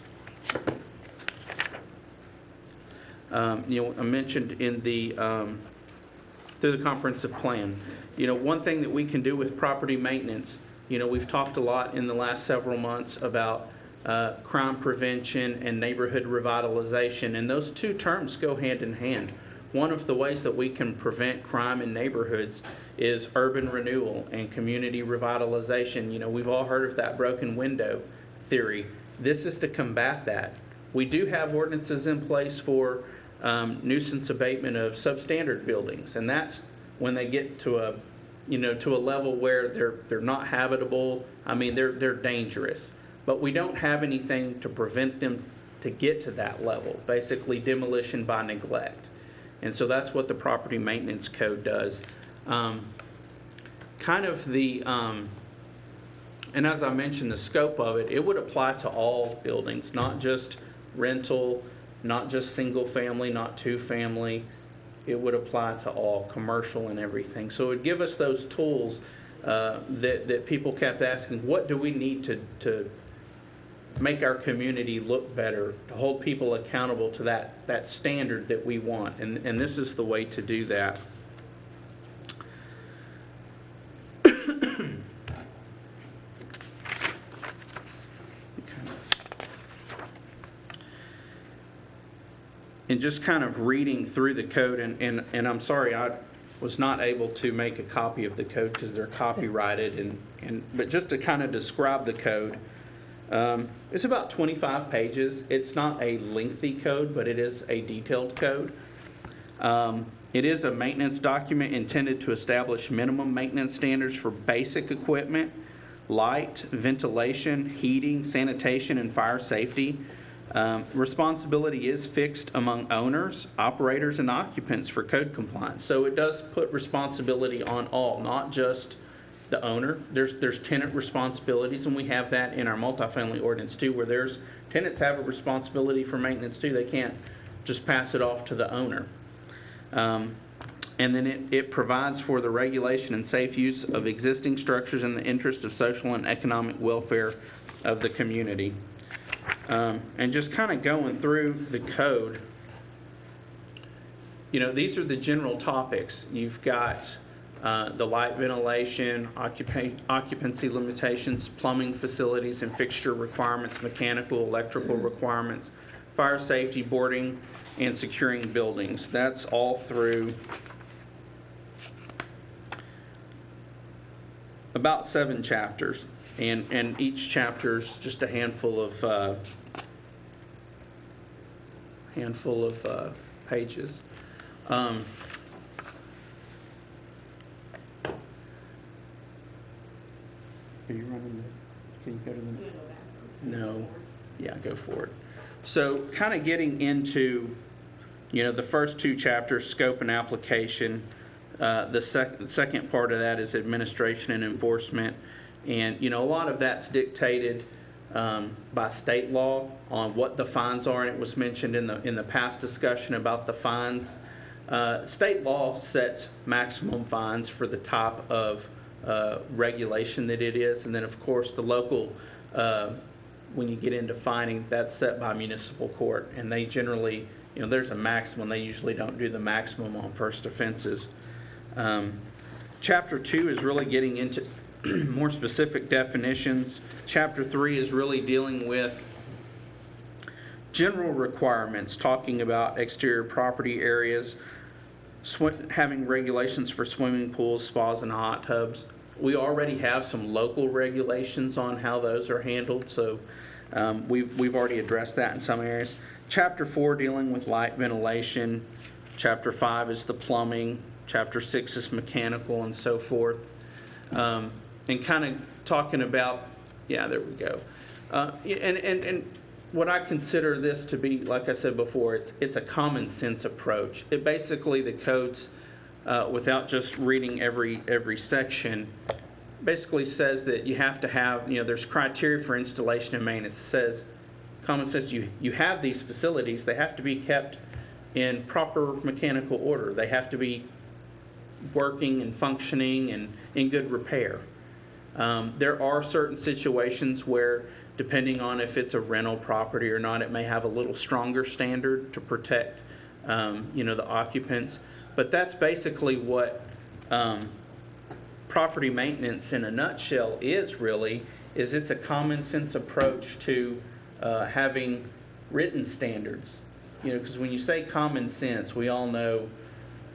Speaker 5: I mentioned in the through the comprehensive plan, one thing that we can do with property maintenance, we've talked a lot in the last several months about crime prevention and neighborhood revitalization, and those two terms go hand in hand. One of the ways that we can prevent crime in neighborhoods is urban renewal and community revitalization. We've all heard of that broken window theory. This is to combat that. We do have ordinances in place for nuisance abatement of substandard buildings, and that's when they get to a level where they're not habitable. I mean, they're dangerous. But we don't have anything to prevent them to get to that level, basically demolition by neglect. And so that's what the property maintenance code does. And as I mentioned, the scope of it would apply to all buildings, not just rental, not just single family, not two family. It would apply to all, commercial and everything. So it would give us those tools that people kept asking, what do we need to make our community look better, to hold people accountable to that standard that we want. And this is the way to do that. And just kind of reading through the code, and I'm sorry, I was not able to make a copy of the code because they're copyrighted, but just to kind of describe the code, it's about 25 pages. It's not a lengthy code, but it is a detailed code. It is a maintenance document intended to establish minimum maintenance standards for basic equipment, light, ventilation, heating, sanitation, and fire safety. Responsibility is fixed among owners, operators, and occupants for code compliance. So it does put responsibility on all, not just the owner. There's tenant responsibilities, and we have that in our multifamily ordinance too, where tenants have a responsibility for maintenance too. They can't just pass it off to the owner. And then it provides for the regulation and safe use of existing structures in the interest of social and economic welfare of the community. And just kind of going through the code, these are the general topics. You've got the light, ventilation, occupancy limitations, plumbing facilities and fixture requirements, mechanical, electrical requirements, fire safety, boarding, and securing buildings. That's all through about 7 chapters. And each chapter is just a handful of pages. Are you running can you go to the No. Yeah, go for it. So kind of getting into, the first 2 chapters, scope and application, The second part of that is administration and enforcement. And, a lot of that's dictated by state law on what the fines are, and it was mentioned in the past discussion about the fines. State law sets maximum fines for the type of regulation that it is, and then of course the local, when you get into fining, that's set by municipal court, and they generally, there's a maximum. They usually don't do the maximum on first offenses. Chapter 2 is really getting into more specific definitions. Chapter 3 is really dealing with general requirements, talking about exterior property areas, having regulations for swimming pools, spas, and hot tubs. We already have some local regulations on how those are handled, so we've already addressed that in some areas. Chapter 4 dealing with light ventilation. Chapter 5 is the plumbing. Chapter 6 is mechanical and so forth. And kind of talking about, there we go. And what I consider this to be, like I said before, it's a common sense approach. It basically, the codes, without just reading every section, basically says that you have to have, there's criteria for installation and maintenance. It says, common sense, you have these facilities, they have to be kept in proper mechanical order. They have to be working and functioning and in good repair. There are certain situations where, depending on if it's a rental property or not, it may have a little stronger standard to protect, the occupants. But that's basically what property maintenance in a nutshell is really, is it's a common sense approach to having written standards. Because when you say common sense, we all know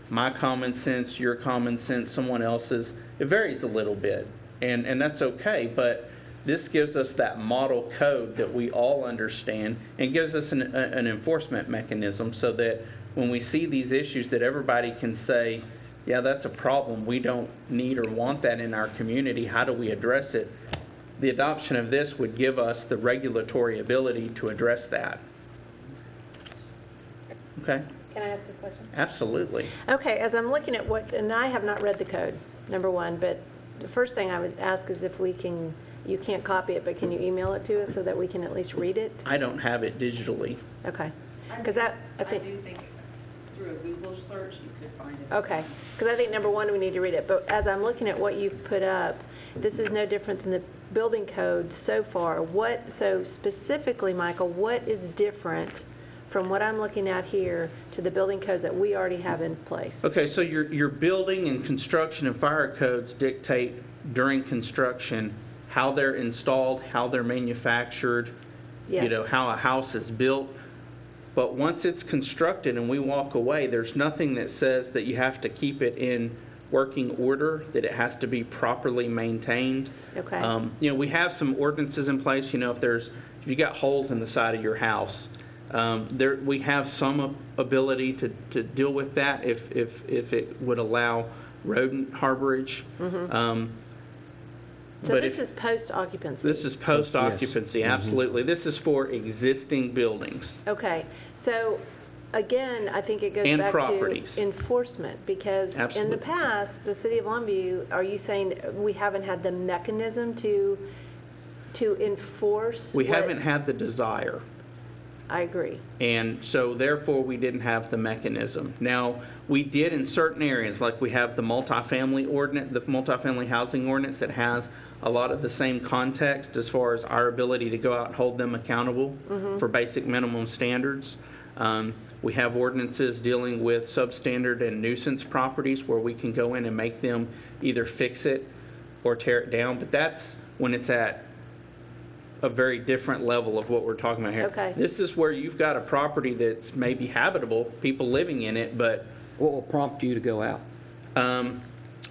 Speaker 5: my common sense, your common sense, someone else's, it varies a little bit. And that's okay, but this gives us that model code that we all understand and gives us an enforcement mechanism so that when we see these issues that everybody can say, yeah, that's a problem, we don't need or want that in our community, how do we address it? The adoption of this would give us the regulatory ability to address that. Okay?
Speaker 3: Can I ask a question?
Speaker 5: Absolutely.
Speaker 3: Okay, as I'm looking at and I have not read the code, number one, but the first thing I would ask is if you can't copy it, but can you email it to us so that we can at least read it?
Speaker 5: I don't have it digitally.
Speaker 3: Okay. Because I think
Speaker 12: do think through a Google search you could find it.
Speaker 3: Okay, because I think number one, we need to read it. But as I'm looking at what you've put up, this is no different than the building code so far. So specifically, Michael, what is different from what I'm looking at here to the building codes that we already have in place?
Speaker 5: Okay, so your building and construction and fire codes dictate during construction how they're installed, how they're manufactured,
Speaker 3: Yes.
Speaker 5: How a house is built. But once it's constructed and we walk away, there's nothing that says that you have to keep it in working order, that it has to be properly maintained.
Speaker 3: Okay.
Speaker 5: We have some ordinances in place, if you got holes in the side of your house, we have some ability to deal with that if it would allow rodent harborage.
Speaker 3: So this is post-occupancy?
Speaker 5: This is post-occupancy, absolutely. This is for existing buildings.
Speaker 3: Okay, so again, I think it goes
Speaker 5: And
Speaker 3: back
Speaker 5: properties.
Speaker 3: to enforcement, because in
Speaker 5: Absolutely.
Speaker 3: the past, the city of Longview, are you saying we haven't had the mechanism to enforce?
Speaker 5: We haven't had the desire.
Speaker 3: I agree.
Speaker 5: And so therefore, we didn't have the mechanism. Now, we did in certain areas, like we have the multifamily ordinance, the multifamily housing ordinance that has a lot of the same context as far as our ability to go out and hold them accountable for basic minimum standards. We have ordinances dealing with substandard and nuisance properties where we can go in and make them either fix it or tear it down, but that's when it's at a very different level of what we're talking about here.
Speaker 3: Okay.
Speaker 5: This is where you've got a property that's maybe habitable, people living in it, but
Speaker 1: What will prompt you to go out?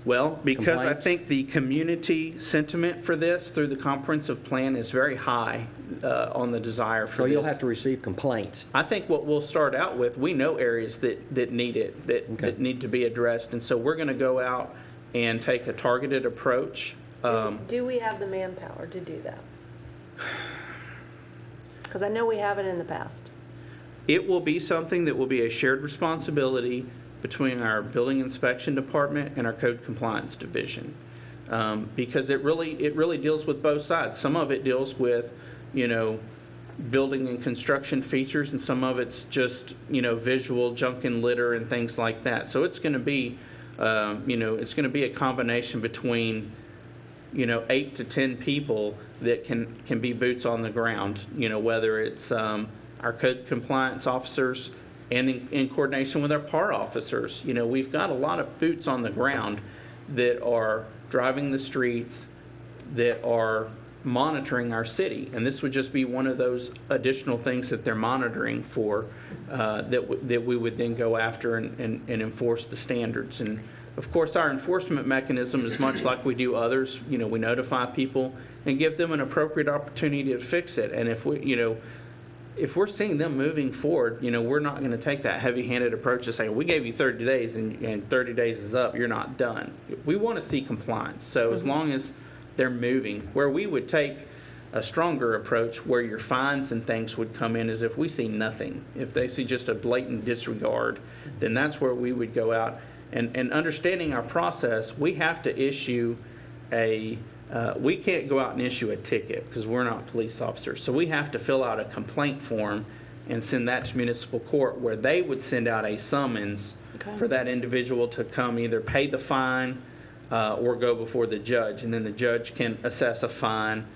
Speaker 5: well, because I
Speaker 1: Complaints?
Speaker 5: think the community sentiment for this through the comprehensive plan is very high on the desire for
Speaker 1: So
Speaker 5: this.
Speaker 1: you'll have to receive complaints.
Speaker 5: I think what we'll start out with, we know areas that need it, that need to be addressed, and so we're going to go out and take a targeted approach.
Speaker 3: Do we have the manpower to do that? Because I know we haven't in the past.
Speaker 5: It will be something that will be a shared responsibility between our building inspection department and our code compliance division. Because it really deals with both sides. Some of it deals with, building and construction features, and some of it's just, visual junk and litter and things like that. So it's going to be, it's going to be a combination between, 8 to 10 people that can be boots on the ground, whether it's our code compliance officers and in coordination with our PAR officers. We've got a lot of boots on the ground that are driving the streets, that are monitoring our city. And this would just be one of those additional things that they're monitoring for, that we would then go after and enforce the standards. And of course, our enforcement mechanism is much like we do others. We notify people and give them an appropriate opportunity to fix it. And if we're seeing them moving forward, we're not going to take that heavy-handed approach to saying, we gave you 30 days and 30 days is up, you're not done. We want to see compliance. So as long as they're moving, where we would take a stronger approach where your fines and things would come in is if we see nothing. If they see just a blatant disregard, then that's where we would go out. And understanding our process, we have to issue we can't go out and issue a ticket because we're not police officers. So we have to fill out a complaint form and send that to municipal court, where they would send out a summons for that individual to come either pay the fine or go before the judge. And then the judge can assess a fine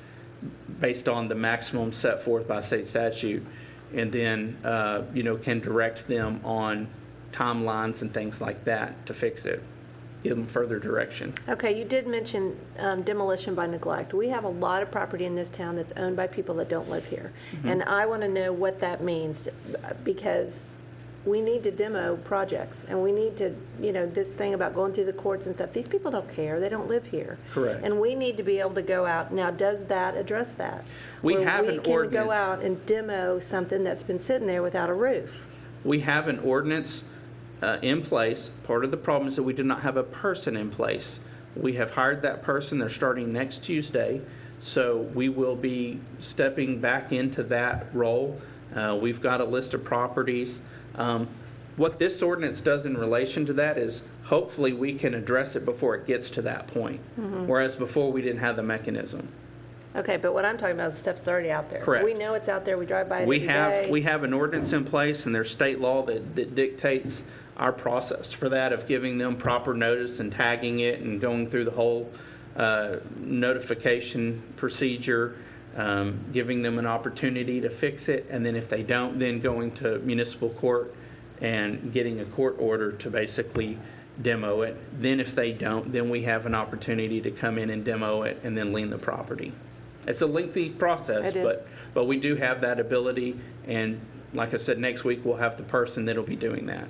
Speaker 5: based on the maximum set forth by state statute, and then can direct them on timelines and things like that to fix it, give them further direction.
Speaker 3: Okay, you did mention demolition by neglect. We have a lot of property in this town that's owned by people that don't live here. And I want to know what that means, because we need to demo projects, and we need to, this thing about going through the courts and stuff, these people don't care, they don't live here.
Speaker 5: Correct.
Speaker 3: And we need to be able to go out. Now, does that address that?
Speaker 5: We
Speaker 3: Where
Speaker 5: have an
Speaker 3: we can
Speaker 5: ordinance.
Speaker 3: go out and demo something that's been sitting there without a roof.
Speaker 5: We have an ordinance in place. Part of the problem is that we do not have a person in place. We have hired that person. They're starting next Tuesday. So we will be stepping back into that role. We've got a list of properties. What this ordinance does in relation to that is hopefully we can address it before it gets to that point. Whereas before we didn't have the mechanism.
Speaker 3: Okay, but what I'm talking about is stuff that's already out there.
Speaker 5: Correct.
Speaker 3: We know it's out there. We drive by it every day.
Speaker 5: We have an ordinance in place, and there's state law that dictates our process for that, of giving them proper notice and tagging it and going through the whole notification procedure, giving them an opportunity to fix it, and then if they don't, then going to municipal court and getting a court order to basically demo it. Then if they don't, then we have an opportunity to come in and demo it and then lien the property. It's a lengthy process,
Speaker 3: It is.
Speaker 5: but we do have that ability, and like I said, next week we'll have the person that'll be doing that,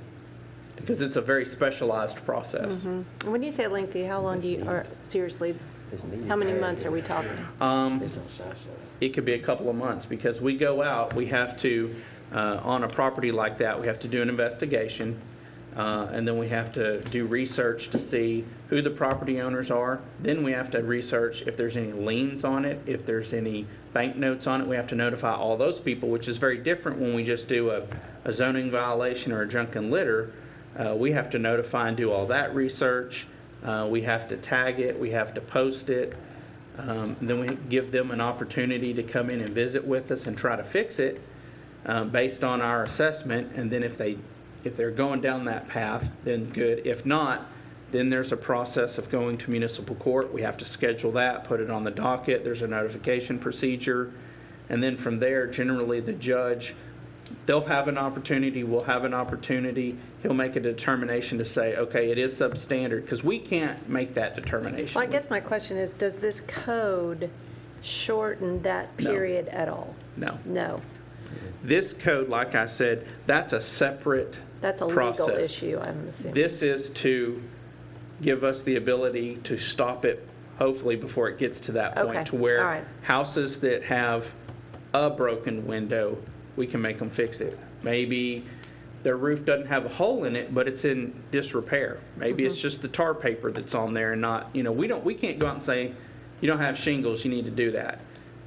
Speaker 5: because it's a very specialized process.
Speaker 3: And when you say lengthy, how long do you, or seriously, how many months are we talking?
Speaker 5: It could be a couple of months, because we go out, we have to, on a property like that, we have to do an investigation, and then we have to do research to see who the property owners are. Then we have to research if there's any liens on it, if there's any bank notes on it. We have to notify all those people, which is very different when we just do a zoning violation or a junk and litter. We have to notify and do all that research. We have to tag it, we have to post it. Then we give them an opportunity to come in and visit with us and try to fix it based on our assessment. And then if they're going down that path, then good. If not, then there's a process of going to municipal court. We have to schedule that, put it on the docket. There's a notification procedure. And then from there, generally the judge, they'll have an opportunity, we'll have an opportunity. He'll make a determination to say, okay, it is substandard, because we can't make that determination.
Speaker 3: Well, I guess my question is, does this code shorten that period at all?
Speaker 5: No.
Speaker 3: No.
Speaker 5: This code, like I said, that's a separate
Speaker 3: That's a
Speaker 5: process.
Speaker 3: legal issue, I'm assuming.
Speaker 5: This is to give us the ability to stop it, hopefully, before it gets to that point.
Speaker 3: Okay.
Speaker 5: To where
Speaker 3: All right.
Speaker 5: houses that have a broken window, we can make them fix it. Maybe their roof doesn't have a hole in it, but it's in disrepair. Maybe it's just the tar paper that's on there and not, we can't go out and say, you don't have shingles, you need to do that.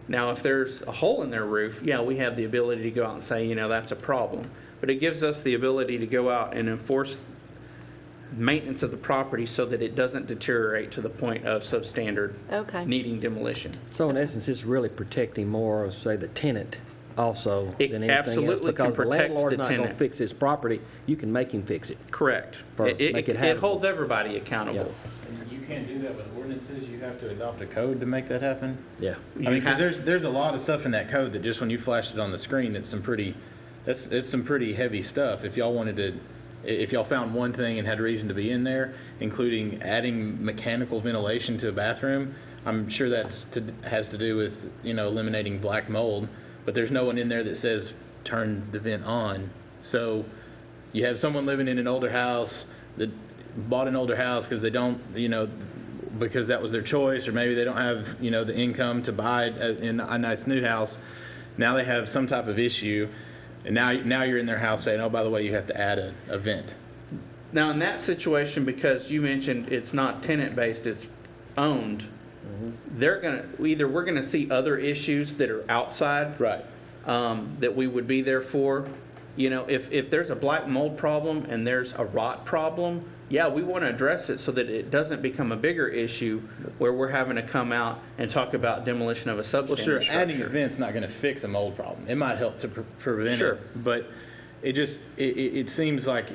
Speaker 5: Now, if there's a hole in their roof, yeah, we have the ability to go out and say, that's a problem. But it gives us the ability to go out and enforce maintenance of the property so that it doesn't deteriorate to the point of substandard,
Speaker 3: Okay.
Speaker 5: needing demolition.
Speaker 1: So in essence, it's really protecting more of, say, the tenant also
Speaker 5: It
Speaker 1: than anything else.
Speaker 5: absolutely can
Speaker 1: Because the
Speaker 5: protect
Speaker 1: landlord's
Speaker 5: the
Speaker 1: not going to
Speaker 5: tenant.
Speaker 1: fix his property, you can make him fix it.
Speaker 5: Correct.
Speaker 1: Or
Speaker 5: It
Speaker 1: make it
Speaker 5: it
Speaker 1: habitable.
Speaker 5: holds everybody accountable.
Speaker 2: And you can't do that with ordinances, you have to adopt a code to make that happen?
Speaker 1: Yeah.
Speaker 2: I mean, because there's a lot of stuff in that code that just when you flashed it on the screen, that's some pretty heavy stuff. If y'all found one thing and had reason to be in there, including adding mechanical ventilation to a bathroom, I'm sure has to do with, eliminating black mold, but there's no one in there that says turn the vent on. So you have someone living in an older house that bought an older house because they don't, because that was their choice, or maybe they don't have, the income to buy a nice new house. Now they have some type of issue, and now you're in their house saying, oh, by the way, you have to add a vent.
Speaker 5: Now, in that situation, because you mentioned it's not tenant-based, it's owned, we're gonna see other issues that are outside.
Speaker 2: Right.
Speaker 5: That we would be there for. If there's a black mold problem and there's a rot problem, yeah, we want to address it so that it doesn't become a bigger issue where we're having to come out and talk about demolition of a substandard
Speaker 2: Well, sure,
Speaker 5: structure.
Speaker 2: adding a vent's not going to fix a mold problem. It might help to prevent
Speaker 5: Sure.
Speaker 2: it, but it seems like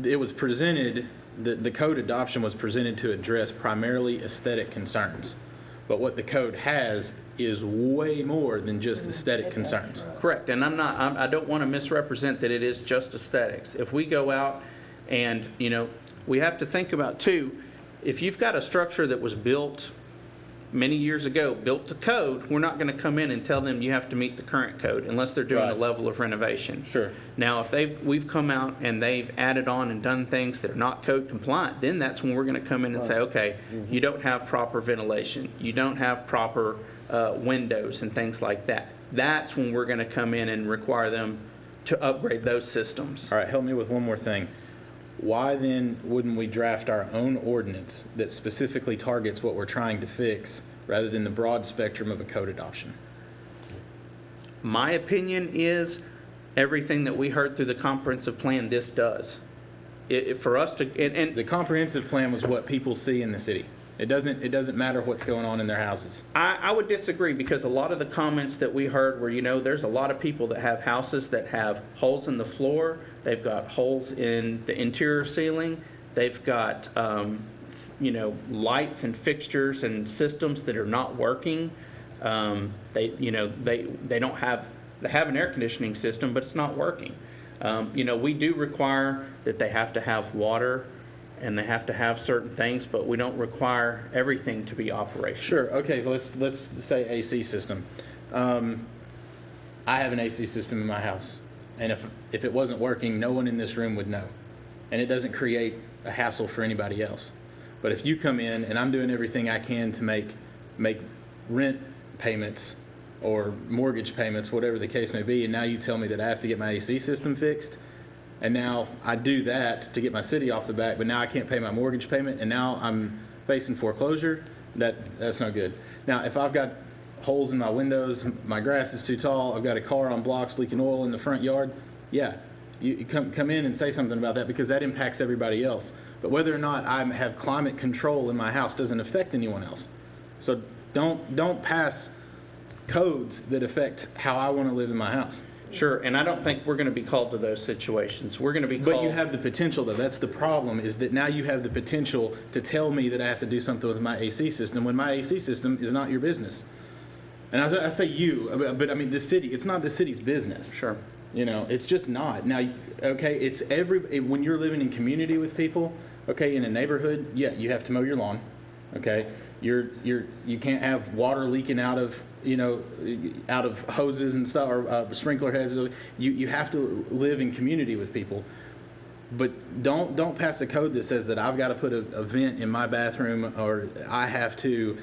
Speaker 2: it was presented, the code adoption was presented to address primarily aesthetic concerns. But what the code has is way more than just aesthetic concerns.
Speaker 5: Correct, and I don't want to misrepresent that it is just aesthetics. If we go out and, we have to think about too, if you've got a structure that was built many years ago, built to code, we're not going to come in and tell them you have to meet the current code unless they're doing a
Speaker 2: Right.
Speaker 5: level of renovation.
Speaker 2: Sure.
Speaker 5: Now, if we've come out and they've added on and done things that are not code compliant, then that's when we're going to come in and say, okay, you don't have proper ventilation, you don't have proper windows and things like that. That's when we're going to come in and require them to upgrade those systems.
Speaker 2: All right, help me with one more thing. Why then wouldn't we draft our own ordinance that specifically targets what we're trying to fix rather than the broad spectrum of a code adoption?
Speaker 5: My opinion is everything that we heard through the comprehensive plan, this does. For us to, and
Speaker 2: The comprehensive plan was what people see in the city. It doesn't matter what's going on in their houses.
Speaker 5: I would disagree because a lot of the comments that we heard were, there's a lot of people that have houses that have holes in the floor, they've got holes in the interior ceiling, they've got, lights and fixtures and systems that are not working. They don't have, they have an air conditioning system, but it's not working. We do require that they have to have water and they have to have certain things, but we don't require everything to be operational.
Speaker 2: Sure, okay, so let's say AC system. I have an AC system in my house, and if it wasn't working, no one in this room would know. And it doesn't create a hassle for anybody else. But if you come in and I'm doing everything I can to make rent payments or mortgage payments, whatever the case may be, and now you tell me that I have to get my AC system fixed, and now I do that to get my city off the back, but now I can't pay my mortgage payment, and now I'm facing foreclosure, that's no good. Now, if I've got holes in my windows, my grass is too tall, I've got a car on blocks leaking oil in the front yard, yeah, you come in and say something about that because that impacts everybody else. But whether or not I have climate control in my house doesn't affect anyone else. So don't pass codes that affect how I want to live in my house.
Speaker 5: Sure, and I don't think we're going to be called to those situations. We're going to be called.
Speaker 2: But you have the potential, though. That's the problem, is that now you have the potential to tell me that I have to do something with my AC system when my AC system is not your business. And I say you, but I mean the city. It's not the city's business.
Speaker 5: Sure.
Speaker 2: It's just not. Now, okay, it's when you're living in community with people, okay, in a neighborhood, yeah, you have to mow your lawn, okay? You can't have water leaking out of hoses and stuff, or sprinkler heads. You have to live in community with people. But don't pass a code that says that I've got to put a vent in my bathroom, or I have to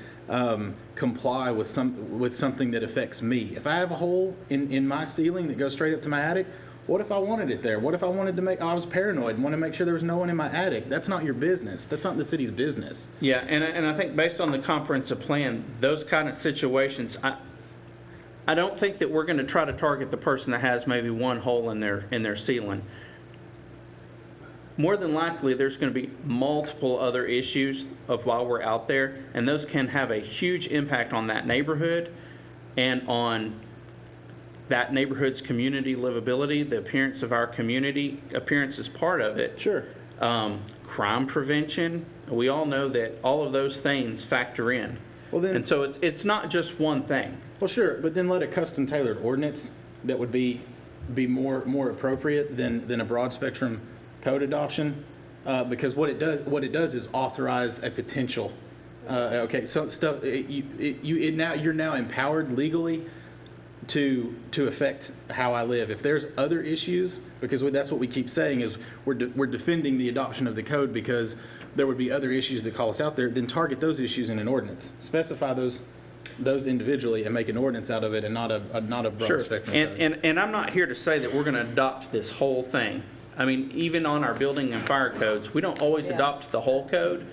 Speaker 2: comply with something that affects me. If I have a hole in my ceiling that goes straight up to my attic, what if I wanted it there? What if I wanted to I was paranoid and wanted to make sure there was no one in my attic? That's not your business. That's not the city's business.
Speaker 5: Yeah, and I think based on the comprehensive plan, those kind of situations, I don't think that we're going to try to target the person that has maybe one hole in their ceiling. more than likely, there's going to be multiple other issues of while we're out there, and those can have a huge impact on that neighborhood and on that neighborhood's community livability, the appearance of our community. Appearance is part of it.
Speaker 2: Sure.
Speaker 5: Crime prevention, we all know that all of those things factor in.
Speaker 2: Well, then,
Speaker 5: and so it's not just one thing.
Speaker 2: well, sure, but then let a custom tailored ordinance that would be more appropriate than a broad spectrum code adoption, because what it does is authorize a potential. Okay, so stuff you're now empowered legally to affect how I live. If there's other issues, because that's what we keep saying is we're defending the adoption of the code because there would be other issues that call us out there, then target those issues in an ordinance. Specify those individually and make an ordinance out of it and not a broad
Speaker 5: Sure.
Speaker 2: spectrum.
Speaker 5: And I'm not here to say that we're going to adopt this whole thing. I mean, even on our building and fire codes, we don't always adopt the whole code.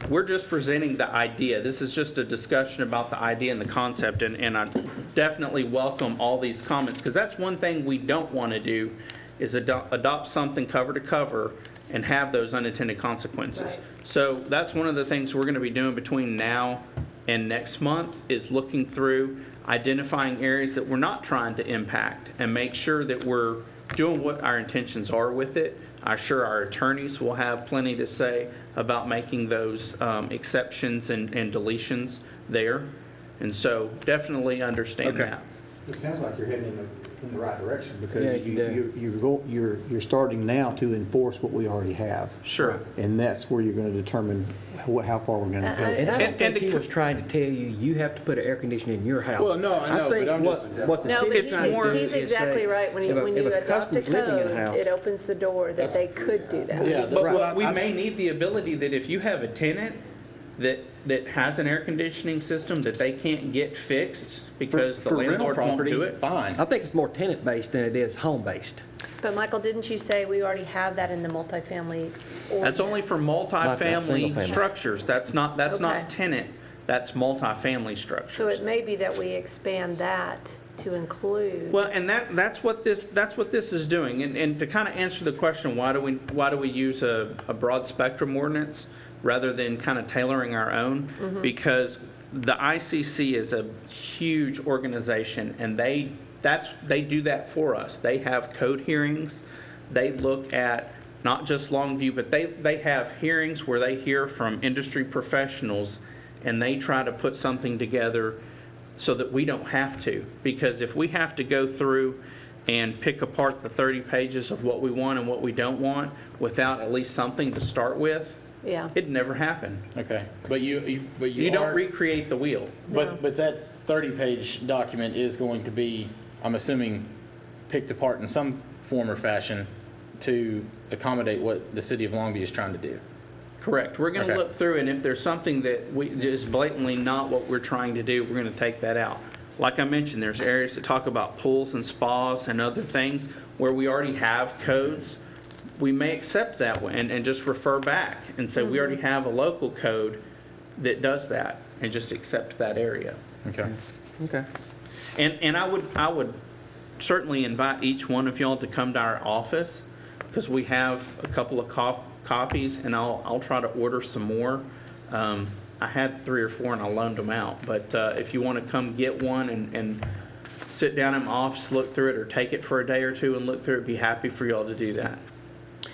Speaker 5: We're just presenting the idea. This is just a discussion about the idea and the concept, and I definitely welcome all these comments, because that's one thing we don't want to do is adopt something cover to cover and have those unintended consequences.
Speaker 3: Right.
Speaker 5: So that's one of the things we're going to be doing between now and next month is looking through, identifying areas that we're not trying to impact and make sure that we're doing what our intentions are with it. I'm sure our attorneys will have plenty to say about making those exceptions and deletions there. And so definitely understand that.
Speaker 14: It sounds like you're heading in the right direction because
Speaker 1: Yeah,
Speaker 14: you're starting now to enforce what we already have.
Speaker 5: Sure.
Speaker 14: And that's where you're going to determine how far we're going to go.
Speaker 1: And I don't
Speaker 5: And
Speaker 1: think
Speaker 5: to
Speaker 1: he was trying to tell you have to put an air conditioner in your house.
Speaker 2: Well, no, I know,
Speaker 1: think
Speaker 2: but I'm
Speaker 1: what,
Speaker 2: just-
Speaker 1: what the
Speaker 3: No, but
Speaker 1: city's trying to do
Speaker 3: he's
Speaker 1: is
Speaker 3: exactly
Speaker 1: say,
Speaker 3: right. When
Speaker 1: if
Speaker 3: you
Speaker 1: a
Speaker 3: adopt a
Speaker 1: customer's living in
Speaker 3: code,
Speaker 1: a house,
Speaker 3: it opens the door that they could do that.
Speaker 2: Yeah,
Speaker 5: But
Speaker 2: that's what
Speaker 5: we may need the ability that if you have a tenant that has an air conditioning system that they can't get fixed because the
Speaker 2: for rental
Speaker 5: landlord won't
Speaker 2: property,
Speaker 5: do it.
Speaker 2: fine.
Speaker 1: I think it's more tenant-based than it is home-based.
Speaker 3: But Michael, didn't you say we already have that in the multifamily ordinance?
Speaker 5: That's only for multifamily
Speaker 1: single-family.
Speaker 5: structures. That's not
Speaker 3: Okay.
Speaker 5: tenant. That's multifamily structures.
Speaker 3: So it may be that we expand that to include.
Speaker 5: Well, and that's what this is doing. And to kind of answer the question, why do we use a broad spectrum ordinance rather than kind of tailoring our own? Because the ICC is a huge organization, and they do that for us. They have code hearings. They look at not just Longview, but they have hearings where they hear from industry professionals, and they try to put something together so that we don't have to. Because if we have to go through and pick apart the 30 pages of what we want and what we don't want without at least something to start with,
Speaker 3: Yeah.
Speaker 5: it'd never happen.
Speaker 2: Okay, but you
Speaker 5: don't recreate the wheel.
Speaker 2: But that 30-page document is going to be, I'm assuming, picked apart in some form or fashion to accommodate what the city of Longview is trying to do.
Speaker 5: Correct. We're going to
Speaker 2: Okay.
Speaker 5: look through, and if there's something that is blatantly not what we're trying to do, we're going to take that out. Like I mentioned, there's areas that talk about pools and spas and other things where we already have codes. We may accept that one and just refer back and say, we already have a local code that does that, and just accept that area.
Speaker 2: Okay.
Speaker 1: Okay.
Speaker 5: And I would certainly invite each one of y'all to come to our office, because we have a couple of copies, and I'll try to order some more. I had 3 or 4 and I loaned them out, but if you want to come get one and sit down in my office, look through it, or take it for a day or two and look through it, be happy for y'all to do that.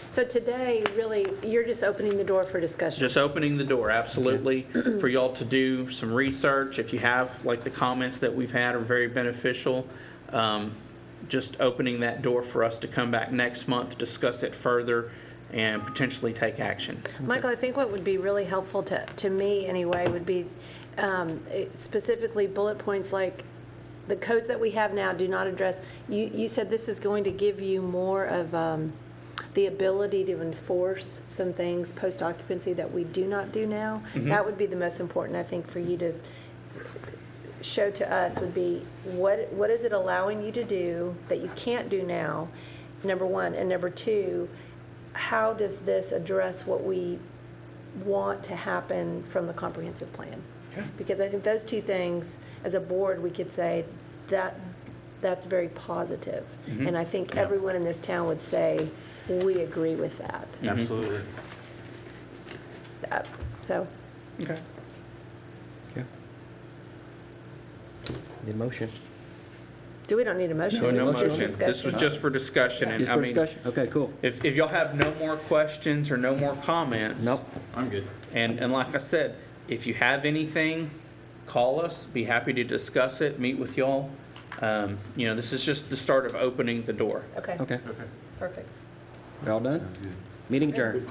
Speaker 3: So today, really, you're just opening the door for discussion.
Speaker 5: Just opening the door, absolutely, for y'all to do some research. If you have, like, the comments that we've had are very beneficial, just opening that door for us to come back next month, discuss it further, and potentially take action.
Speaker 3: Michael, I think what would be really helpful to me anyway would be specifically bullet points like the codes that we have now do not address. You said this is going to give you more of the ability to enforce some things post-occupancy that we do not do now. That would be the most important, I think, for you to show to us would be what is it allowing you to do that you can't do now, number one, and number two, how does this address what we want to happen from the comprehensive plan? Okay. Because I think those two things, as a board, we could say that that's very positive. And I think everyone in this town would say, we agree with that.
Speaker 2: Absolutely.
Speaker 3: So,
Speaker 5: Okay.
Speaker 1: Okay. Need a motion?
Speaker 3: we don't need a motion?
Speaker 5: No
Speaker 3: This is just
Speaker 5: motion. This
Speaker 3: discussion.
Speaker 5: was just for discussion, and
Speaker 1: Just
Speaker 5: I
Speaker 1: for
Speaker 5: mean,
Speaker 1: discussion? Okay, cool.
Speaker 5: if y'all have no more questions or no more comments.
Speaker 1: Nope.
Speaker 2: I'm good.
Speaker 5: And like I said, if you have anything, call us, be happy to discuss it, meet with y'all. This is just the start of opening the door.
Speaker 3: Okay,
Speaker 1: Okay.
Speaker 3: perfect.
Speaker 1: We all done? Meeting adjourned.